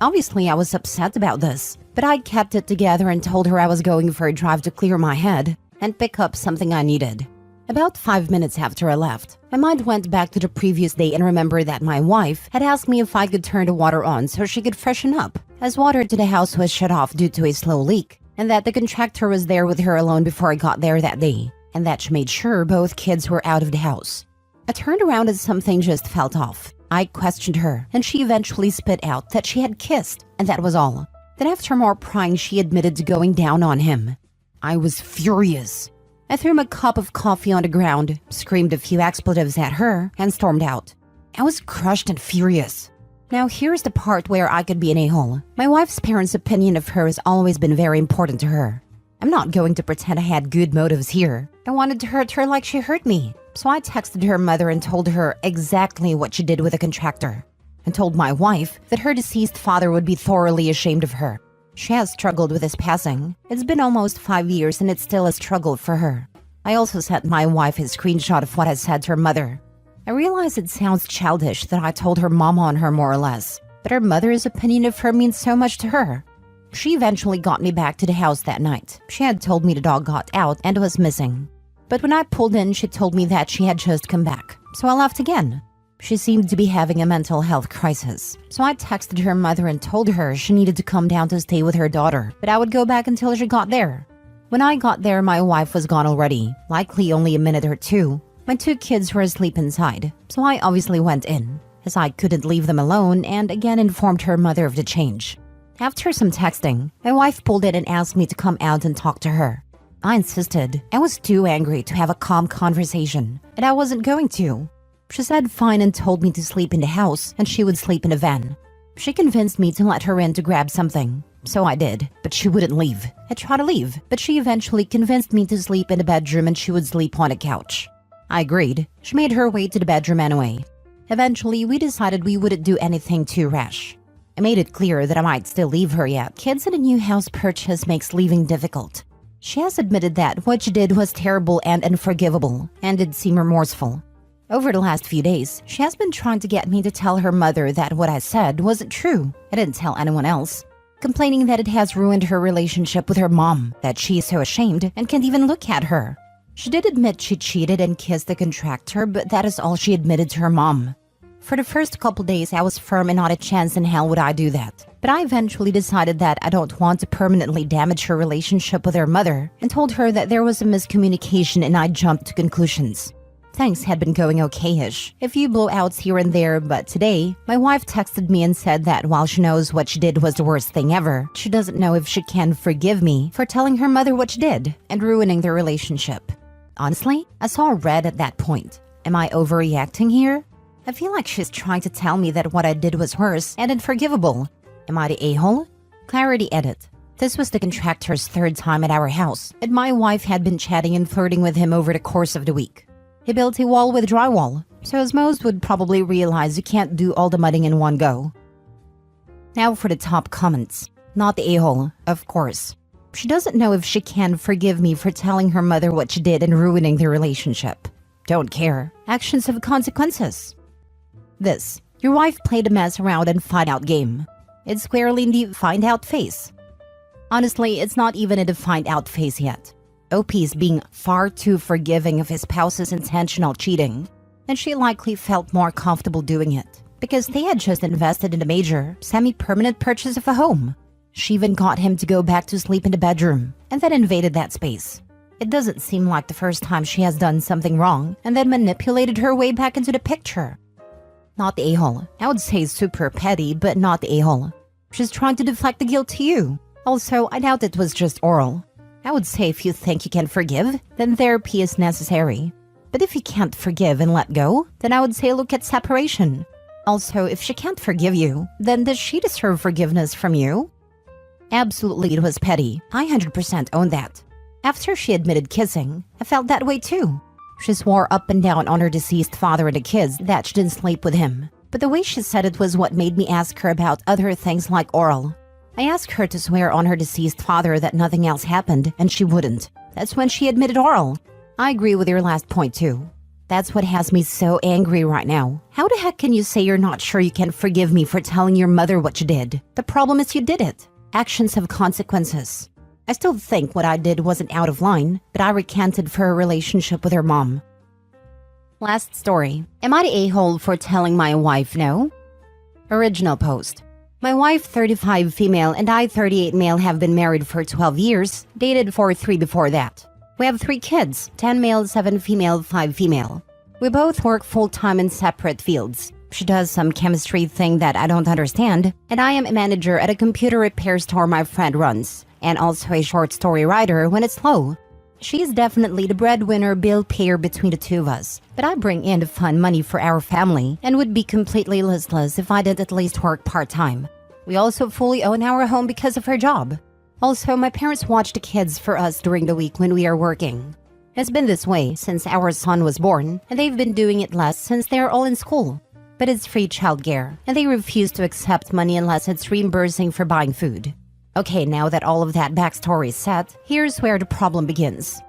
Obviously, I was upset about this, but I kept it together and told her I was going for a drive to clear my head and pick up something I needed. About 5 minutes after I left, my mind went back to the previous day and remembered that my wife had asked me if I could turn the water on so she could freshen up, as water to the house was shut off due to a slow leak, and that the contractor was there with her alone before I got there that day, and that she made sure both kids were out of the house. I turned around as something just felt off. I questioned her, and she eventually spit out that she had kissed, and that was all. Then after more prying, she admitted to going down on him. I was furious. I threw my cup of coffee on the ground, screamed a few expletives at her, and stormed out. I was crushed and furious. Now here's the part where I could be an a-hole. My wife's parents' opinion of her has always been very important to her. I'm not going to pretend I had good motives here. I wanted to hurt her like she hurt me. So I texted her mother and told her exactly what she did with the contractor. And told my wife that her deceased father would be thoroughly ashamed of her. She has struggled with his passing. It's been almost 5 years and it's still a struggle for her. I also sent my wife a screenshot of what I said to her mother. I realize it sounds childish that I told her mama on her more or less, but her mother's opinion of her means so much to her. She eventually got me back to the house that night. She had told me the dog got out and was missing. But when I pulled in, she told me that she had just come back, so I left again. She seemed to be having a mental health crisis, so I texted her mother and told her she needed to come down to stay with her daughter, but I would go back until she got there. When I got there, my wife was gone already, likely only a minute or two. My 2 kids were asleep inside, so I obviously went in, as I couldn't leave them alone, and again informed her mother of the change. After some texting, my wife pulled in and asked me to come out and talk to her. I insisted. I was too angry to have a calm conversation, and I wasn't going to. She said fine and told me to sleep in the house and she would sleep in a van. She convinced me to let her in to grab something. So I did, but she wouldn't leave. I tried to leave, but she eventually convinced me to sleep in the bedroom and she would sleep on a couch. I agreed. She made her way to the bedroom anyway. Eventually, we decided we wouldn't do anything too rash. I made it clear that I might still leave her yet. Kids in a new house purchase makes leaving difficult. She has admitted that what she did was terrible and unforgivable, and did seem remorseful. Over the last few days, she has been trying to get me to tell her mother that what I said wasn't true. I didn't tell anyone else. Complaining that it has ruined her relationship with her mom, that she is so ashamed and can't even look at her. She did admit she cheated and kissed the contractor, but that is all she admitted to her mom. For the first couple days, I was firm and not a chance in hell would I do that. But I eventually decided that I don't want to permanently damage her relationship with her mother and told her that there was a miscommunication and I jumped to conclusions. Things had been going okay-ish, a few blowouts here and there, but today, my wife texted me and said that while she knows what she did was the worst thing ever, she doesn't know if she can forgive me for telling her mother what she did and ruining their relationship. Honestly, I saw red at that point. Am I overreacting here? I feel like she's trying to tell me that what I did was worse and unforgivable. Am I the a-hole? Clarity edit. This was the contractor's 3rd time at our house, and my wife had been chatting and flirting with him over the course of the week. He built a wall with drywall, so as most would probably realize you can't do all the mudding in one go. Now for the top comments. Not the a-hole, of course. She doesn't know if she can forgive me for telling her mother what she did and ruining the relationship. Don't care. Actions have consequences. This. Your wife played a mess around and find out game. It's squarely in the find out phase. Honestly, it's not even in the find out phase yet. OP is being far too forgiving of his spouse's intentional cheating, and she likely felt more comfortable doing it because they had just invested in a major, semi-permanent purchase of a home. She even got him to go back to sleep in the bedroom and then invaded that space. It doesn't seem like the first time she has done something wrong and then manipulated her way back into the picture. Not the a-hole. I would say super petty, but not the a-hole. She's trying to deflect the guilt to you. Also, I doubt it was just oral. I would say if you think you can forgive, then therapy is necessary. But if you can't forgive and let go, then I would say look at separation. Also, if she can't forgive you, then does she deserve forgiveness from you? Absolutely, it was petty. I 100% own that. After she admitted kissing, I felt that way too. She swore up and down on her deceased father and the kids that she didn't sleep with him. But the way she said it was what made me ask her about other things like oral. I asked her to swear on her deceased father that nothing else happened, and she wouldn't. That's when she admitted oral. I agree with your last point too. That's what has me so angry right now. How the heck can you say you're not sure you can forgive me for telling your mother what you did? The problem is you did it. Actions have consequences. I still think what I did wasn't out of line, but I recanted for her relationship with her mom. Last story. Am I the a-hole for telling my wife no? Original post. My wife, 35 female, and I, 38 male, have been married for 12 years, dated for 3 before that. We have 3 kids, 10 male, 7 female, 5 female. We both work full-time in separate fields. She does some chemistry thing that I don't understand, and I am a manager at a computer repair store my friend runs. and also a short story writer when it's low. She's definitely the breadwinner bill payer between the two of us, but I bring in the fun money for our family and would be completely listless if I didn't at least work part-time. We also fully own our home because of her job. Also, my parents watch the kids for us during the week when we are working. It's been this way since our son was born, and they've been doing it less since they're all in school. But it's free childcare, and they refuse to accept money unless it's reimbursing for buying food. Okay, now that all of that backstory is set, here's where the problem begins.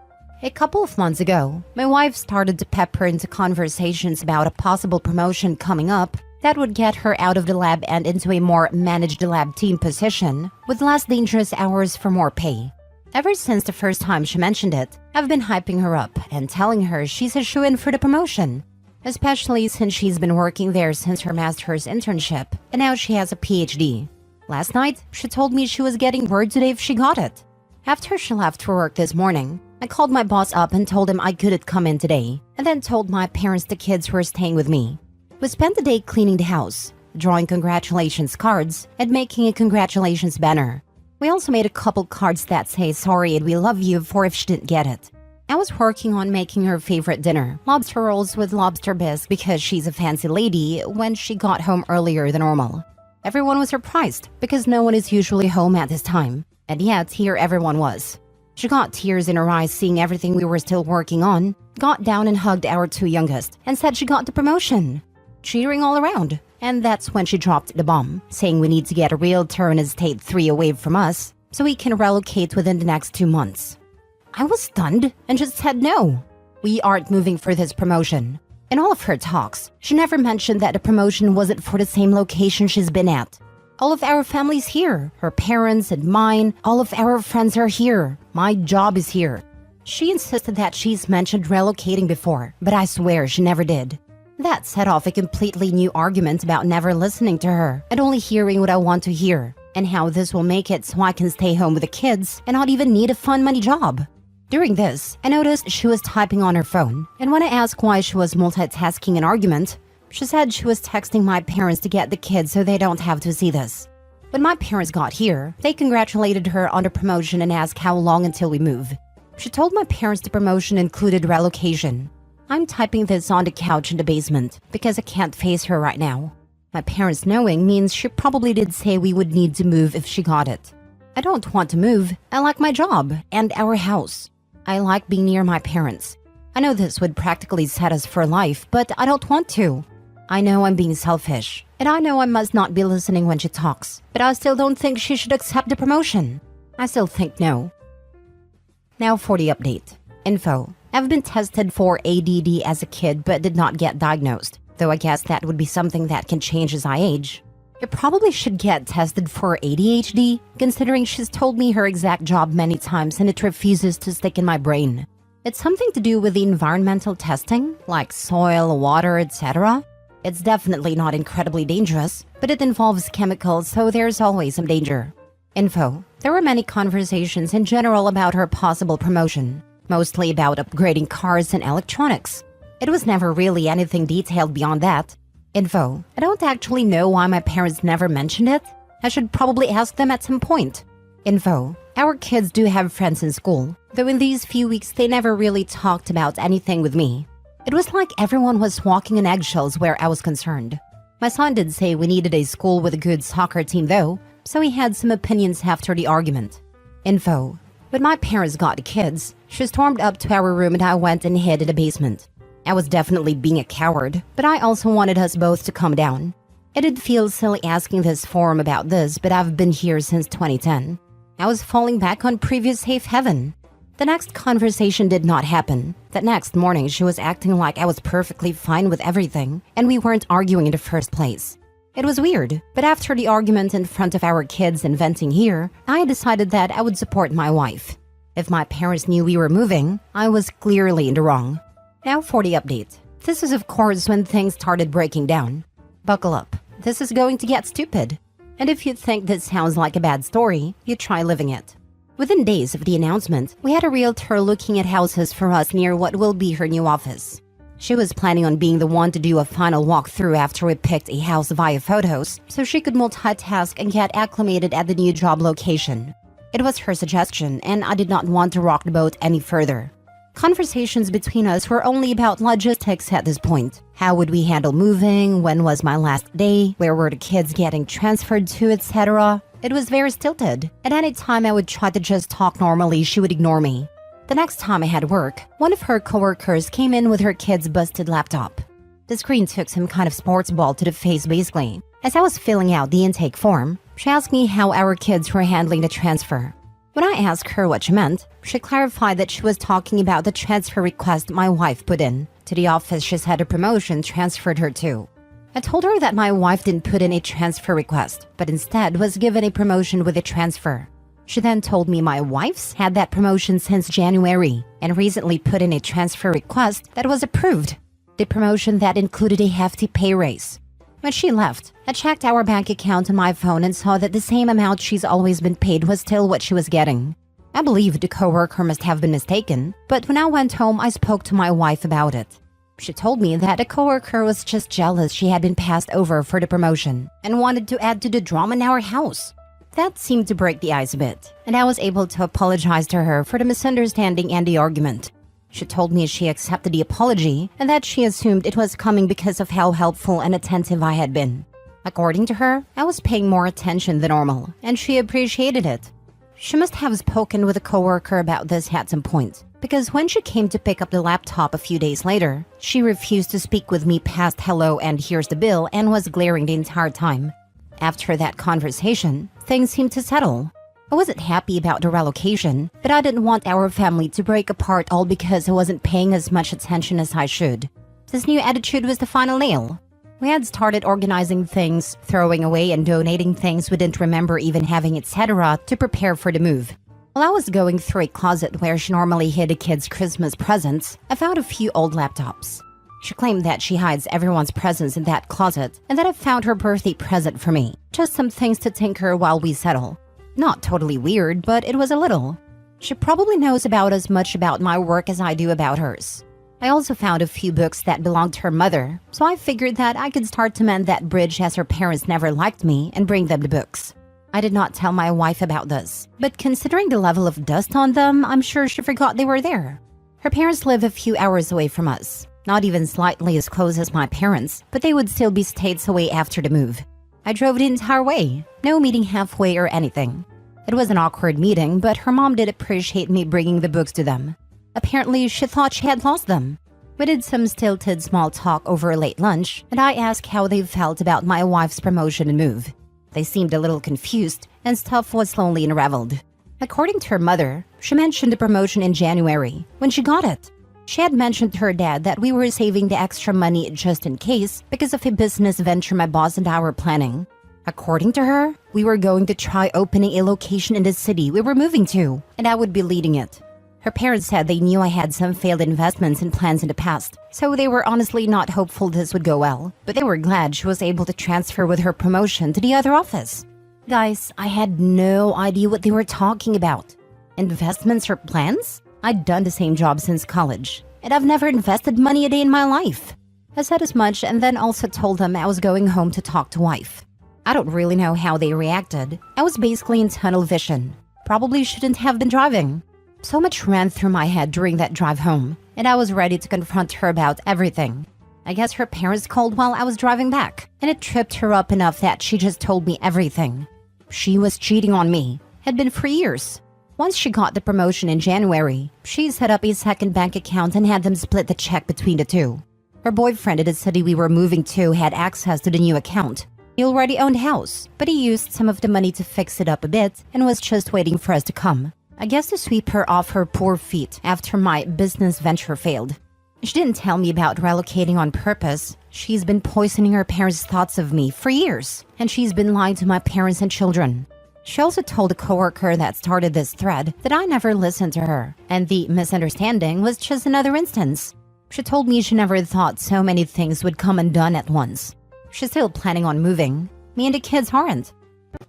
A couple of months ago, my wife started to pepper into conversations about a possible promotion coming up that would get her out of the lab and into a more managed lab team position with less dangerous hours for more pay. Ever since the first time she mentioned it, I've been hyping her up and telling her she's a shoo-in for the promotion, especially since she's been working there since her master's internship and now she has a PhD. Last night, she told me she was getting word today if she got it. After she left for work this morning, I called my boss up and told him I couldn't come in today, and then told my parents the kids were staying with me. We spent the day cleaning the house, drawing congratulations cards, and making a congratulations banner. We also made a couple cards that say sorry and we love you for if she didn't get it. I was working on making her favorite dinner, lobster rolls with lobster bisque because she's a fancy lady, when she got home earlier than normal. Everyone was surprised because no one is usually home at this time, and yet here everyone was. She got tears in her eyes seeing everything we were still working on, got down and hugged our two youngest, and said she got the promotion. Cheering all around. And that's when she dropped the bomb, saying we need to get a realtor in estate 3 away from us so we can relocate within the next 2 months. I was stunned and just said no. We aren't moving for this promotion. In all of her talks, she never mentioned that the promotion wasn't for the same location she's been at. All of our family's here, her parents and mine, all of our friends are here. My job is here. She insisted that she's mentioned relocating before, but I swear she never did. That set off a completely new argument about never listening to her and only hearing what I want to hear, and how this will make it so I can stay home with the kids and not even need a fun money job. During this, I noticed she was typing on her phone, and when I asked why she was multitasking an argument, she said she was texting my parents to get the kids so they don't have to see this. When my parents got here, they congratulated her on the promotion and asked how long until we move. She told my parents the promotion included relocation. I'm typing this on the couch in the basement because I can't face her right now. My parents knowing means she probably did say we would need to move if she got it. I don't want to move. I like my job and our house. I like being near my parents. I know this would practically set us for life, but I don't want to. I know I'm being selfish, and I know I must not be listening when she talks, but I still don't think she should accept the promotion. I still think no. Now for the update. Info. I've been tested for ADD as a kid but did not get diagnosed, though I guess that would be something that can change as I age. I probably should get tested for ADHD, considering she's told me her exact job many times and it refuses to stick in my brain. It's something to do with the environmental testing, like soil, water, etc. It's definitely not incredibly dangerous, but it involves chemicals, so there's always some danger. Info. There were many conversations in general about her possible promotion, mostly about upgrading cars and electronics. It was never really anything detailed beyond that. Info. I don't actually know why my parents never mentioned it. I should probably ask them at some point. Info. Our kids do have friends in school, though in these few weeks they never really talked about anything with me. It was like everyone was walking on eggshells where I was concerned. My son did say we needed a school with a good soccer team though, so he had some opinions after the argument. Info. When my parents got the kids, she stormed up to our room and I went and hid in the basement. I was definitely being a coward, but I also wanted us both to calm down. It did feel silly asking this forum about this, but I've been here since 2010. I was falling back on previous safe heaven. The next conversation did not happen. That next morning she was acting like I was perfectly fine with everything, and we weren't arguing in the first place. It was weird, but after the argument in front of our kids and venting here, I decided that I would support my wife. If my parents knew we were moving, I was clearly in the wrong. Now for the update. This is of course when things started breaking down. Buckle up. This is going to get stupid. And if you think this sounds like a bad story, you try living it. Within days of the announcement, we had a realtor looking at houses for us near what will be her new office. She was planning on being the one to do a final walkthrough after we picked a house via photos, so she could multitask and get acclimated at the new job location. It was her suggestion, and I did not want to rock the boat any further. Conversations between us were only about logistics at this point. How would we handle moving? When was my last day? Where were the kids getting transferred to, etc.? It was very stilted. At any time I would try to just talk normally, she would ignore me. The next time I had work, one of her coworkers came in with her kid's busted laptop. The screen took some kind of sports ball to the face basically. As I was filling out the intake form, she asked me how our kids were handling the transfer. When I asked her what she meant, she clarified that she was talking about the transfer request my wife put in to the office she's had a promotion transferred her to. I told her that my wife didn't put in a transfer request, but instead was given a promotion with a transfer. She then told me my wife's had that promotion since January and recently put in a transfer request that was approved. The promotion that included a hefty pay raise. When she left, I checked our bank account on my phone and saw that the same amount she's always been paid was still what she was getting. I believe the coworker must have been mistaken, but when I went home, I spoke to my wife about it. She told me that the coworker was just jealous she had been passed over for the promotion and wanted to add to the drama in our house. That seemed to break the ice a bit, and I was able to apologize to her for the misunderstanding and the argument. She told me she accepted the apology and that she assumed it was coming because of how helpful and attentive I had been. According to her, I was paying more attention than normal, and she appreciated it. She must have spoken with a coworker about this at some point, because when she came to pick up the laptop a few days later, she refused to speak with me past hello and here's the bill and was glaring the entire time. After that conversation, things seemed to settle. I wasn't happy about the relocation, but I didn't want our family to break apart all because I wasn't paying as much attention as I should. This new attitude was the final nail. We had started organizing things, throwing away and donating things we didn't remember even having, etc. to prepare for the move. While I was going through a closet where she normally hid the kids' Christmas presents, I found a few old laptops. She claimed that she hides everyone's presents in that closet and that I found her birthday present for me. Just some things to tinker while we settle. Not totally weird, but it was a little. She probably knows about as much about my work as I do about hers. I also found a few books that belonged to her mother, so I figured that I could start to mend that bridge as her parents never liked me and bring them the books. I did not tell my wife about this, but considering the level of dust on them, I'm sure she forgot they were there. Her parents live a few hours away from us, not even slightly as close as my parents, but they would still be states away after the move. I drove the entire way, no meeting halfway or anything. It was an awkward meeting, but her mom did appreciate me bringing the books to them. Apparently, she thought she had lost them. We did some stilted small talk over a late lunch, and I asked how they felt about my wife's promotion and move. They seemed a little confused, and stuff was slowly unraveled. According to her mother, she mentioned the promotion in January, when she got it. She had mentioned to her dad that we were saving the extra money just in case because of a business venture my boss and I were planning. According to her, we were going to try opening a location in the city we were moving to, and I would be leading it. Her parents said they knew I had some failed investments and plans in the past, so they were honestly not hopeful this would go well, but they were glad she was able to transfer with her promotion to the other office. Guys, I had no idea what they were talking about. Investments or plans? I'd done the same job since college, and I've never invested money a day in my life. I said as much and then also told them I was going home to talk to wife. I don't really know how they reacted. I was basically in tunnel vision. Probably shouldn't have been driving. So much ran through my head during that drive home, and I was ready to confront her about everything. I guess her parents called while I was driving back, and it tripped her up enough that she just told me everything. She was cheating on me, had been for years. Once she got the promotion in January, she set up a second bank account and had them split the check between the two. Her boyfriend in the city we were moving to had access to the new account. He already owned a house, but he used some of the money to fix it up a bit and was just waiting for us to come. I guess to sweep her off her poor feet after my business venture failed. She didn't tell me about relocating on purpose. She's been poisoning her parents' thoughts of me for years, and she's been lying to my parents and children. She also told a coworker that started this thread that I never listened to her, and the misunderstanding was just another instance. She told me she never thought so many things would come undone at once. She's still planning on moving. Me and the kids aren't.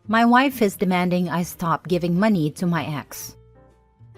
My wife is demanding I stop giving money to my ex.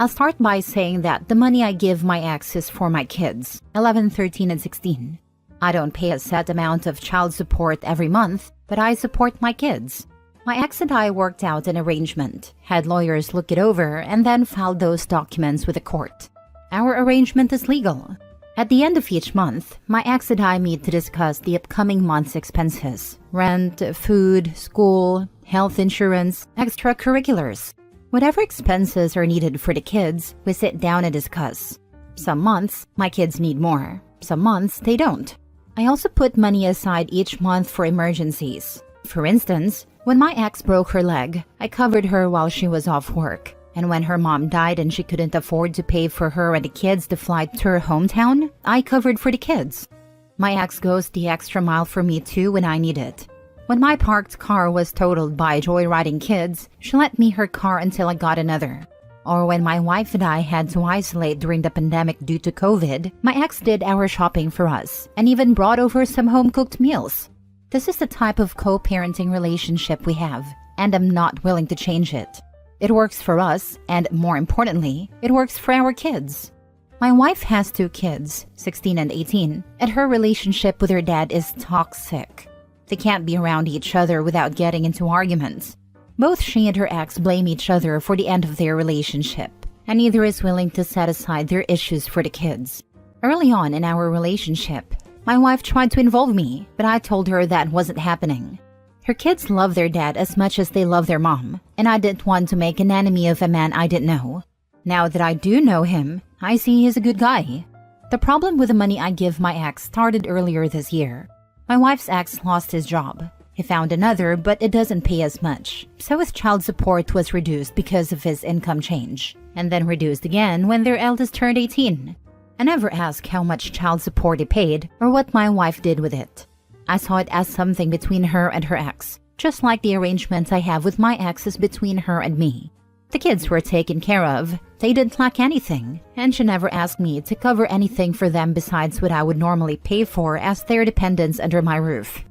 I'll start by saying that the money I give my ex is for my kids, 11, 13, and 16. I don't pay a set amount of child support every month, but I support my kids. My ex and I worked out an arrangement, had lawyers look it over, and then filed those documents with the court. Our arrangement is legal. At the end of each month, my ex and I meet to discuss the upcoming month's expenses: rent, food, school, health insurance, extracurriculars. Whatever expenses are needed for the kids, we sit down and discuss. Some months, my kids need more. Some months, they don't. I also put money aside each month for emergencies. For instance, when my ex broke her leg, I covered her while she was off work. And when her mom died and she couldn't afford to pay for her and the kids to fly to her hometown, I covered for the kids. My ex goes the extra mile for me too when I need it. When my parked car was totaled by joyriding kids, she lent me her car until I got another. Or when my wife and I had to isolate during the pandemic due to COVID, my ex did our shopping for us and even brought over some home-cooked meals. This is the type of co-parenting relationship we have, and I'm not willing to change it. It works for us, and more importantly, it works for our kids. My wife has 2 kids, 16 and 18, and her relationship with her dad is toxic. They can't be around each other without getting into arguments. Both she and her ex blame each other for the end of their relationship, and neither is willing to set aside their issues for the kids. Early on in our relationship, my wife tried to involve me, but I told her that wasn't happening. Her kids love their dad as much as they love their mom, and I didn't want to make an enemy of a man I didn't know. Now that I do know him, I see he's a good guy. The problem with the money I give my ex started earlier this year. My wife's ex lost his job. He found another, but it doesn't pay as much, so his child support was reduced because of his income change, and then reduced again when their eldest turned 18. I never asked how much child support he paid or what my wife did with it. I saw it as something between her and her ex, just like the arrangement I have with my ex is between her and me. The kids were taken care of, they didn't lack anything, and she never asked me to cover anything for them besides what I would normally pay for as their dependents under my roof.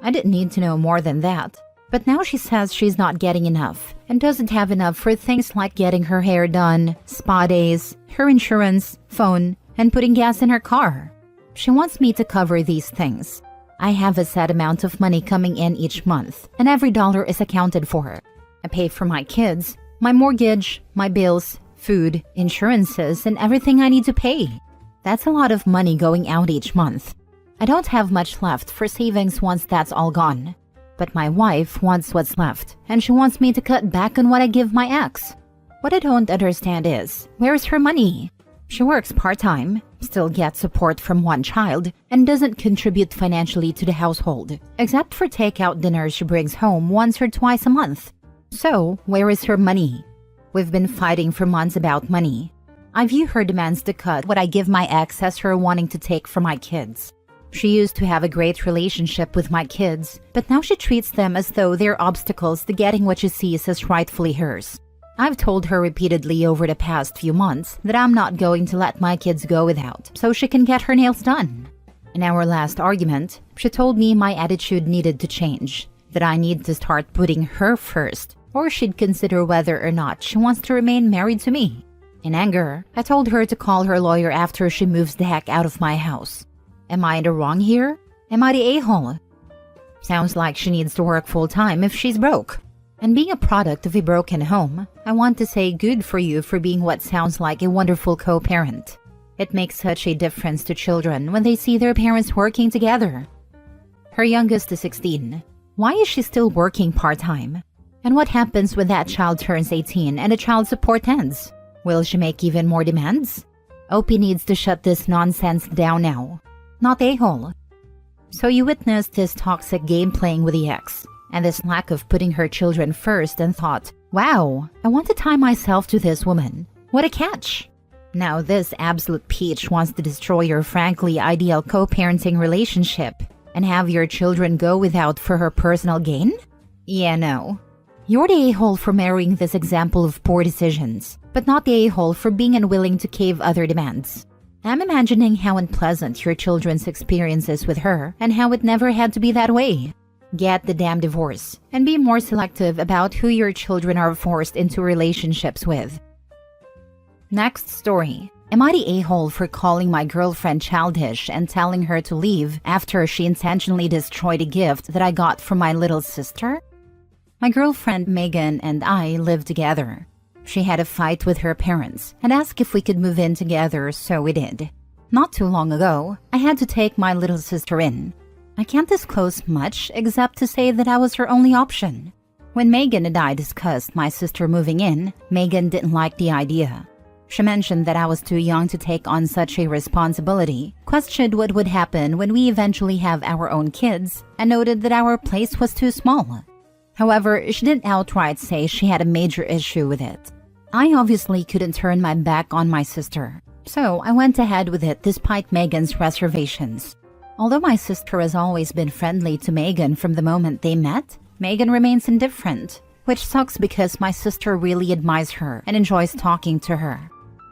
I didn't need to know more than that, but now she says she's not getting enough and doesn't have enough for things like getting her hair done, spa days, her insurance, phone, and putting gas in her car. She wants me to cover these things. I have a set amount of money coming in each month, and every dollar is accounted for. I pay for my kids, my mortgage, my bills, food, insurances, and everything I need to pay. That's a lot of money going out each month. I don't have much left for savings once that's all gone. But my wife wants what's left, and she wants me to cut back on what I give my ex. What I don't understand is, where's her money? She works part-time, still gets support from one child, and doesn't contribute financially to the household, except for takeout dinners she brings home once or twice a month. So, where is her money? We've been fighting for months about money. I view her demands to cut what I give my ex as her wanting to take from my kids. She used to have a great relationship with my kids, but now she treats them as though they're obstacles to getting what she sees as rightfully hers. I've told her repeatedly over the past few months that I'm not going to let my kids go without, so she can get her nails done. In our last argument, she told me my attitude needed to change, that I need to start putting her first, or she'd consider whether or not she wants to remain married to me. In anger, I told her to call her lawyer after she moves the heck out of my house. Am I in the wrong here? Am I the a-hole? Sounds like she needs to work full-time if she's broke. And being a product of a broken home, I want to say good for you for being what sounds like a wonderful co-parent. It makes such a difference to children when they see their parents working together. Her youngest is 16. Why is she still working part-time? And what happens when that child turns 18 and the child support ends? Will she make even more demands? OP needs to shut this nonsense down now. Not a-hole. So you witnessed this toxic game playing with the ex, and this lack of putting her children first, and thought, wow, I want to tie myself to this woman. What a catch! Now this absolute peach wants to destroy your frankly ideal co-parenting relationship and have your children go without for her personal gain? Yeah, no. You're the a-hole for marrying this example of poor decisions, but not the a-hole for being unwilling to cave other demands. I'm imagining how unpleasant your children's experience is with her and how it never had to be that way. Get the damn divorce and be more selective about who your children are forced into relationships with. Next story. Am I the a-hole for calling my girlfriend childish and telling her to leave after she intentionally destroyed a gift that I got from my little sister? My girlfriend Megan and I lived together. She had a fight with her parents and asked if we could move in together, so we did. Not too long ago, I had to take my little sister in. I can't disclose much except to say that I was her only option. When Megan and I discussed my sister moving in, Megan didn't like the idea. She mentioned that I was too young to take on such a responsibility, questioned what would happen when we eventually have our own kids, and noted that our place was too small. However, she didn't outright say she had a major issue with it. I obviously couldn't turn my back on my sister, so I went ahead with it despite Megan's reservations. Although my sister has always been friendly to Megan from the moment they met, Megan remains indifferent, which sucks because my sister really admires her and enjoys talking to her.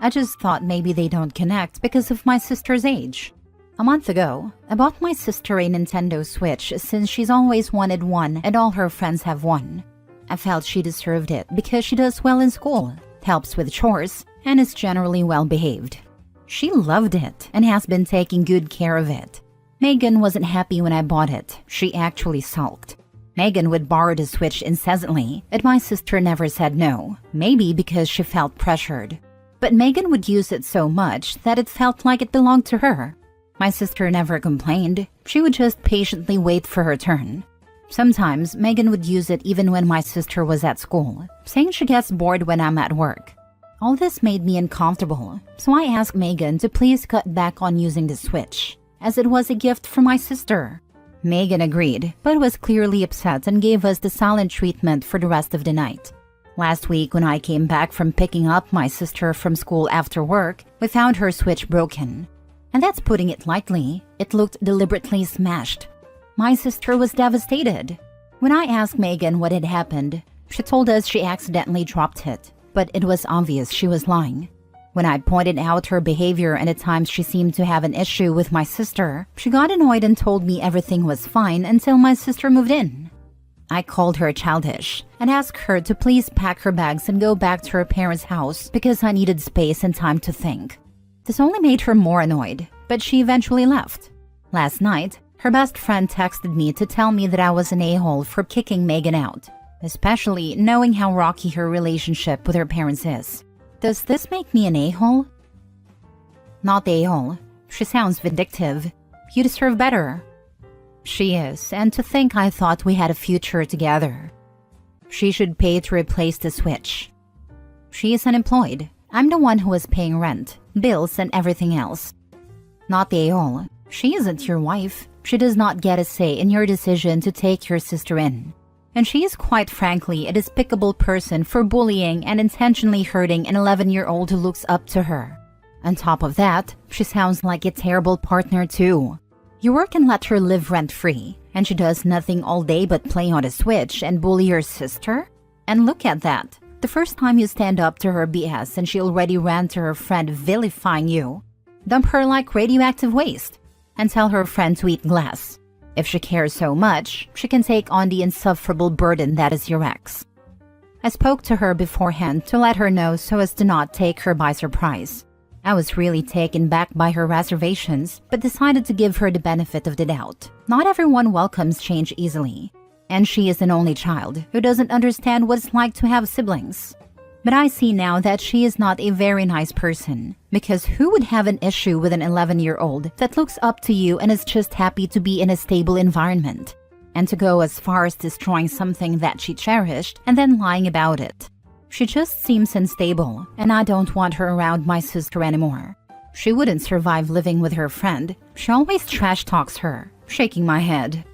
I just thought maybe they don't connect because of my sister's age. A month ago, I bought my sister a Nintendo Switch since she's always wanted one and all her friends have one. I felt she deserved it because she does well in school, helps with chores, and is generally well behaved. She loved it and has been taking good care of it. Megan wasn't happy when I bought it. She actually sulked. Megan would borrow the Switch incessantly, and my sister never said no, maybe because she felt pressured. But Megan would use it so much that it felt like it belonged to her. My sister never complained. She would just patiently wait for her turn. Sometimes Megan would use it even when my sister was at school, saying she gets bored when I'm at work. All this made me uncomfortable, so I asked Megan to please cut back on using the Switch, as it was a gift from my sister. Megan agreed, but was clearly upset and gave us the silent treatment for the rest of the night. Last week, when I came back from picking up my sister from school after work, we found her Switch broken. And that's putting it lightly. It looked deliberately smashed. My sister was devastated. When I asked Megan what had happened, she told us she accidentally dropped it, but it was obvious she was lying. When I pointed out her behavior and the times she seemed to have an issue with my sister, she got annoyed and told me everything was fine until my sister moved in. I called her childish and asked her to please pack her bags and go back to her parents' house because I needed space and time to think. This only made her more annoyed, but she eventually left. Last night, her best friend texted me to tell me that I was an a-hole for kicking Megan out, especially knowing how rocky her relationship with her parents is. Does this make me an a-hole? Not a-hole. She sounds vindictive. You deserve better. She is, and to think I thought we had a future together. She should pay to replace the Switch. She is unemployed. I'm the one who is paying rent, bills, and everything else. Not the a-hole. She isn't your wife. She does not get a say in your decision to take your sister in. And she is quite frankly a despicable person for bullying and intentionally hurting an 11-year-old who looks up to her. On top of that, she sounds like a terrible partner too. You work and let her live rent-free, and she does nothing all day but play on a Switch and bully your sister? And look at that. The first time you stand up to her BS and she already ran to her friend vilifying you. Dump her like radioactive waste and tell her friend to eat glass. If she cares so much, she can take on the insufferable burden that is your ex. I spoke to her beforehand to let her know so as to not take her by surprise. I was really taken back by her reservations, but decided to give her the benefit of the doubt. Not everyone welcomes change easily, and she is an only child who doesn't understand what it's like to have siblings. But I see now that she is not a very nice person, because who would have an issue with an 11-year-old that looks up to you and is just happy to be in a stable environment? And to go as far as destroying something that she cherished and then lying about it. She just seems unstable, and I don't want her around my sister anymore. She wouldn't survive living with her friend. She always trash talks her, shaking my head.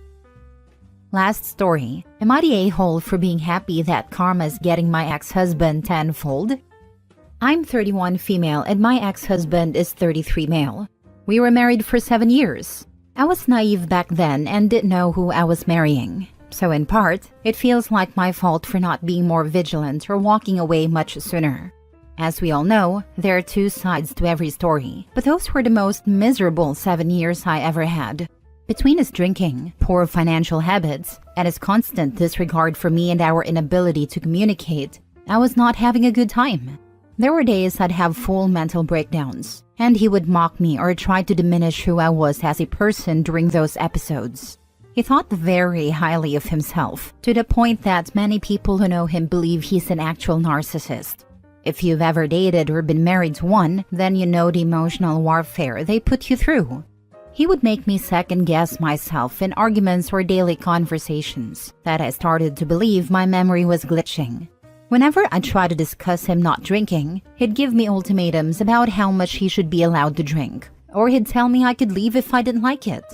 Last story. Am I the a-hole for being happy that karma's getting my ex-husband tenfold? I'm 31 female and my ex-husband is 33 male. We were married for 7 years. I was naive back then and didn't know who I was marrying. So in part, it feels like my fault for not being more vigilant or walking away much sooner. As we all know, there are two sides to every story, but those were the most miserable 7 years I ever had. Between his drinking, poor financial habits, and his constant disregard for me and our inability to communicate, I was not having a good time. There were days I'd have full mental breakdowns, and he would mock me or try to diminish who I was as a person during those episodes. He thought very highly of himself, to the point that many people who know him believe he's an actual narcissist. If you've ever dated or been married to one, then you know the emotional warfare they put you through. He would make me second-guess myself in arguments or daily conversations that I started to believe my memory was glitching. Whenever I tried to discuss him not drinking, he'd give me ultimatums about how much he should be allowed to drink, or he'd tell me I could leave if I didn't like it.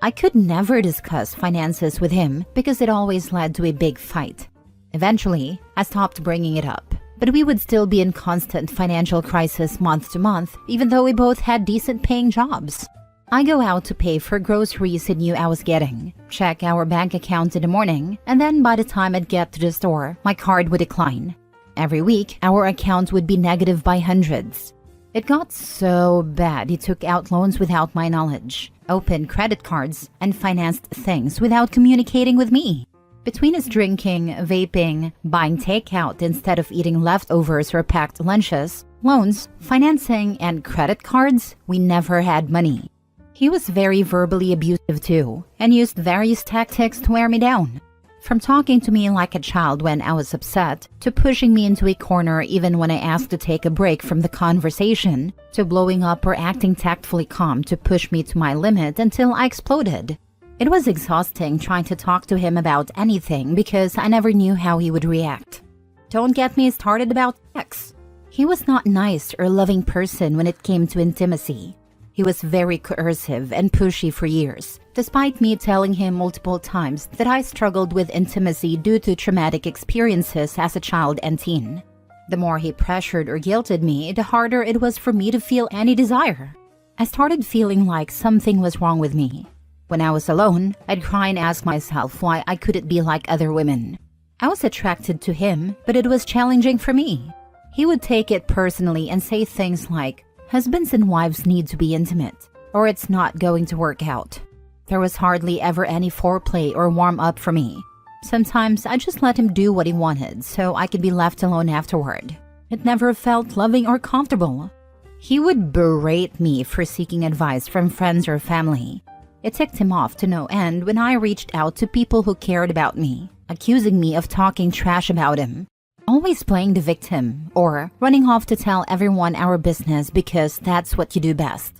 I could never discuss finances with him because it always led to a big fight. Eventually, I stopped bringing it up, but we would still be in constant financial crisis month to month, even though we both had decent paying jobs. I go out to pay for groceries he knew I was getting, check our bank account in the morning, and then by the time I'd get to the store, my card would decline. Every week, our account would be negative by hundreds. It got so bad he took out loans without my knowledge, opened credit cards, and financed things without communicating with me. Between his drinking, vaping, buying takeout instead of eating leftovers or packed lunches, loans, financing, and credit cards, we never had money. He was very verbally abusive too, and used various tactics to wear me down. From talking to me like a child when I was upset, to pushing me into a corner even when I asked to take a break from the conversation, to blowing up or acting tactfully calm to push me to my limit until I exploded. It was exhausting trying to talk to him about anything because I never knew how he would react. Don't get me started about sex. He was not a nice or loving person when it came to intimacy. He was very coercive and pushy for years, despite me telling him multiple times that I struggled with intimacy due to traumatic experiences as a child and teen. The more he pressured or guilted me, the harder it was for me to feel any desire. I started feeling like something was wrong with me. When I was alone, I'd cry and ask myself why I couldn't be like other women. I was attracted to him, but it was challenging for me. He would take it personally and say things like, "Husbands and wives need to be intimate, or it's not going to work out." There was hardly ever any foreplay or warm-up for me. Sometimes I just let him do what he wanted so I could be left alone afterward. It never felt loving or comfortable. He would berate me for seeking advice from friends or family. It ticked him off to no end when I reached out to people who cared about me, accusing me of talking trash about him. Always playing the victim, or running off to tell everyone our business because that's what you do best.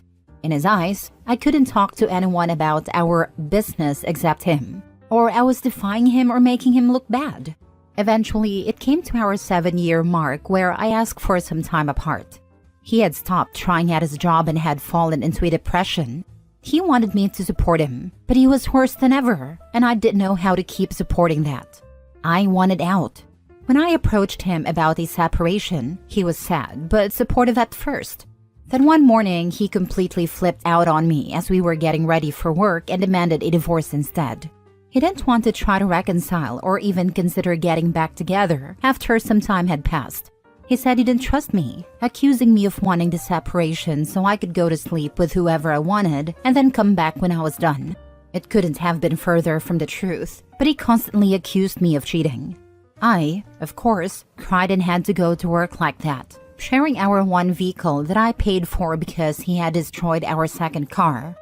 In his eyes, I couldn't talk to anyone about our business except him, or I was defying him or making him look bad. Eventually, it came to our 7-year mark where I asked for some time apart. He had stopped trying at his job and had fallen into a depression. He wanted me to support him, but he was worse than ever, and I didn't know how to keep supporting that. I wanted out. When I approached him about a separation, he was sad, but supportive at first. Then one morning, he completely flipped out on me as we were getting ready for work and demanded a divorce instead. He didn't want to try to reconcile or even consider getting back together after some time had passed. He said he didn't trust me, accusing me of wanting the separation so I could go to sleep with whoever I wanted and then come back when I was done. It couldn't have been further from the truth, but he constantly accused me of cheating. I, of course, cried and had to go to work like that, sharing our one vehicle that I paid for because he had destroyed our second car.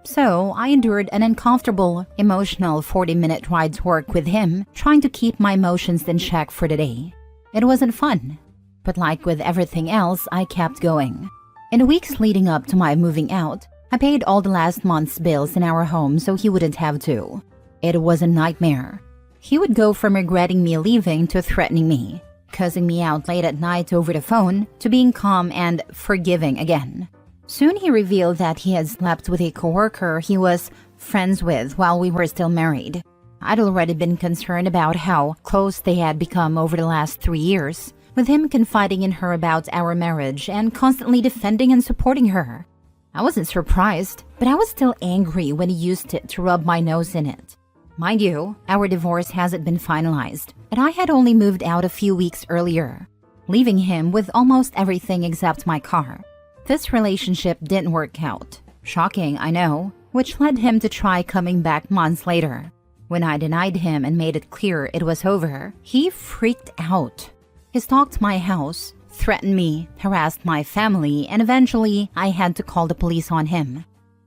So I endured an uncomfortable, emotional 40-minute ride to work with him, trying to keep my emotions in check for the day. It wasn't fun, but like with everything else, I kept going. In the weeks leading up to my moving out, I paid all the last month's bills in our home so he wouldn't have to. It was a nightmare. He would go from regretting me leaving to threatening me, cussing me out late at night over the phone, to being calm and forgiving again. Soon he revealed that he had slept with a coworker he was friends with while we were still married. I'd already been concerned about how close they had become over the last 3 years, with him confiding in her about our marriage and constantly defending and supporting her. I wasn't surprised, but I was still angry when he used it to rub my nose in it. Mind you, our divorce hasn't been finalized, and I had only moved out a few weeks earlier, leaving him with almost everything except my car. This relationship didn't work out. Shocking, I know, which led him to try coming back months later. When I denied him and made it clear it was over, he freaked out. He stalked my house, threatened me, harassed my family, and eventually I had to call the police on him.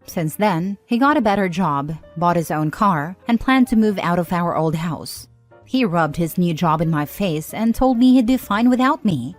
Since then, he got a better job, bought his own car, and planned to move out of our old house. He rubbed his new job in my face and told me he'd be fine without me.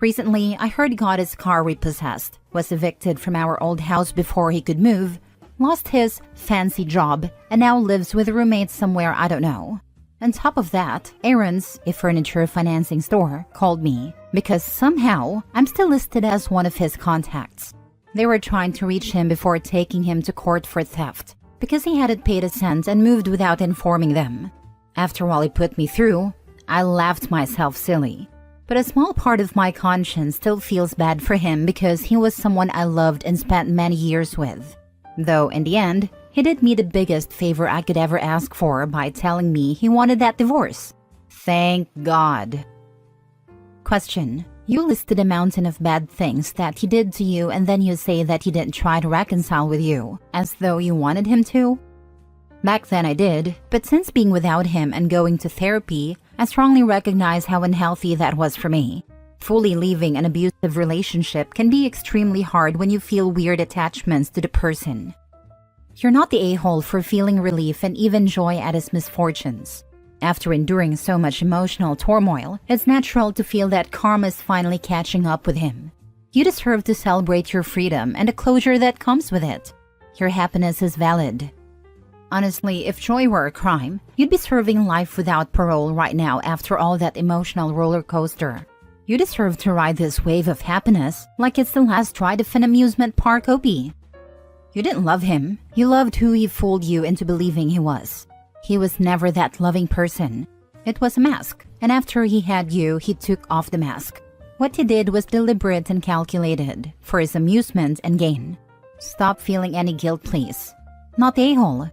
Recently, I heard he got his car repossessed, was evicted from our old house before he could move, lost his fancy job, and now lives with a roommate somewhere I don't know. On top of that, Aaron's, a furniture financing store, called me because somehow I'm still listed as one of his contacts. They were trying to reach him before taking him to court for theft because he hadn't paid a cent and moved without informing them. After all he put me through, I laughed myself silly. But a small part of my conscience still feels bad for him because he was someone I loved and spent many years with. Though in the end, he did me the biggest favor I could ever ask for by telling me he wanted that divorce. Thank God. Question. You listed a mountain of bad things that he did to you and then you say that he didn't try to reconcile with you, as though you wanted him to? Back then I did, but since being without him and going to therapy, I strongly recognize how unhealthy that was for me. Fully leaving an abusive relationship can be extremely hard when you feel weird attachments to the person. You're not the a-hole for feeling relief and even joy at his misfortunes. After enduring so much emotional turmoil, it's natural to feel that karma is finally catching up with him. You deserve to celebrate your freedom and the closure that comes with it. Your happiness is valid. Honestly, if joy were a crime, you'd be serving life without parole right now after all that emotional roller coaster. You deserve to ride this wave of happiness like it's the last ride of an amusement park OP. You didn't love him, you loved who he fooled you into believing he was. He was never that loving person. It was a mask, and after he had you, he took off the mask. What he did was deliberate and calculated, for his amusement and gain. Stop feeling any guilt, please. Not the a-hole.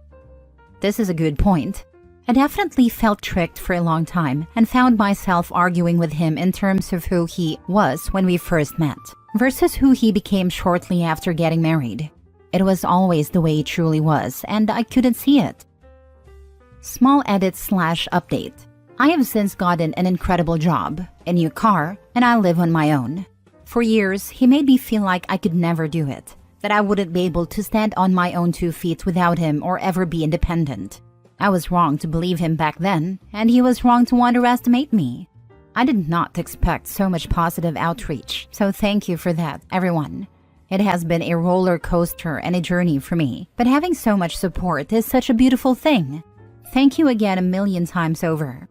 This is a good point. I definitely felt tricked for a long time and found myself arguing with him in terms of who he was when we first met, versus who he became shortly after getting married. It was always the way he truly was, and I couldn't see it. Small edit/update. I have since gotten an incredible job, a new car, and I live on my own. For years, he made me feel like I could never do it, that I wouldn't be able to stand on my own 2 feet without him or ever be independent. I was wrong to believe him back then, and he was wrong to underestimate me. I did not expect so much positive outreach, so thank you for that, everyone. It has been a roller coaster and a journey for me, but having so much support is such a beautiful thing. Thank you again a million times over.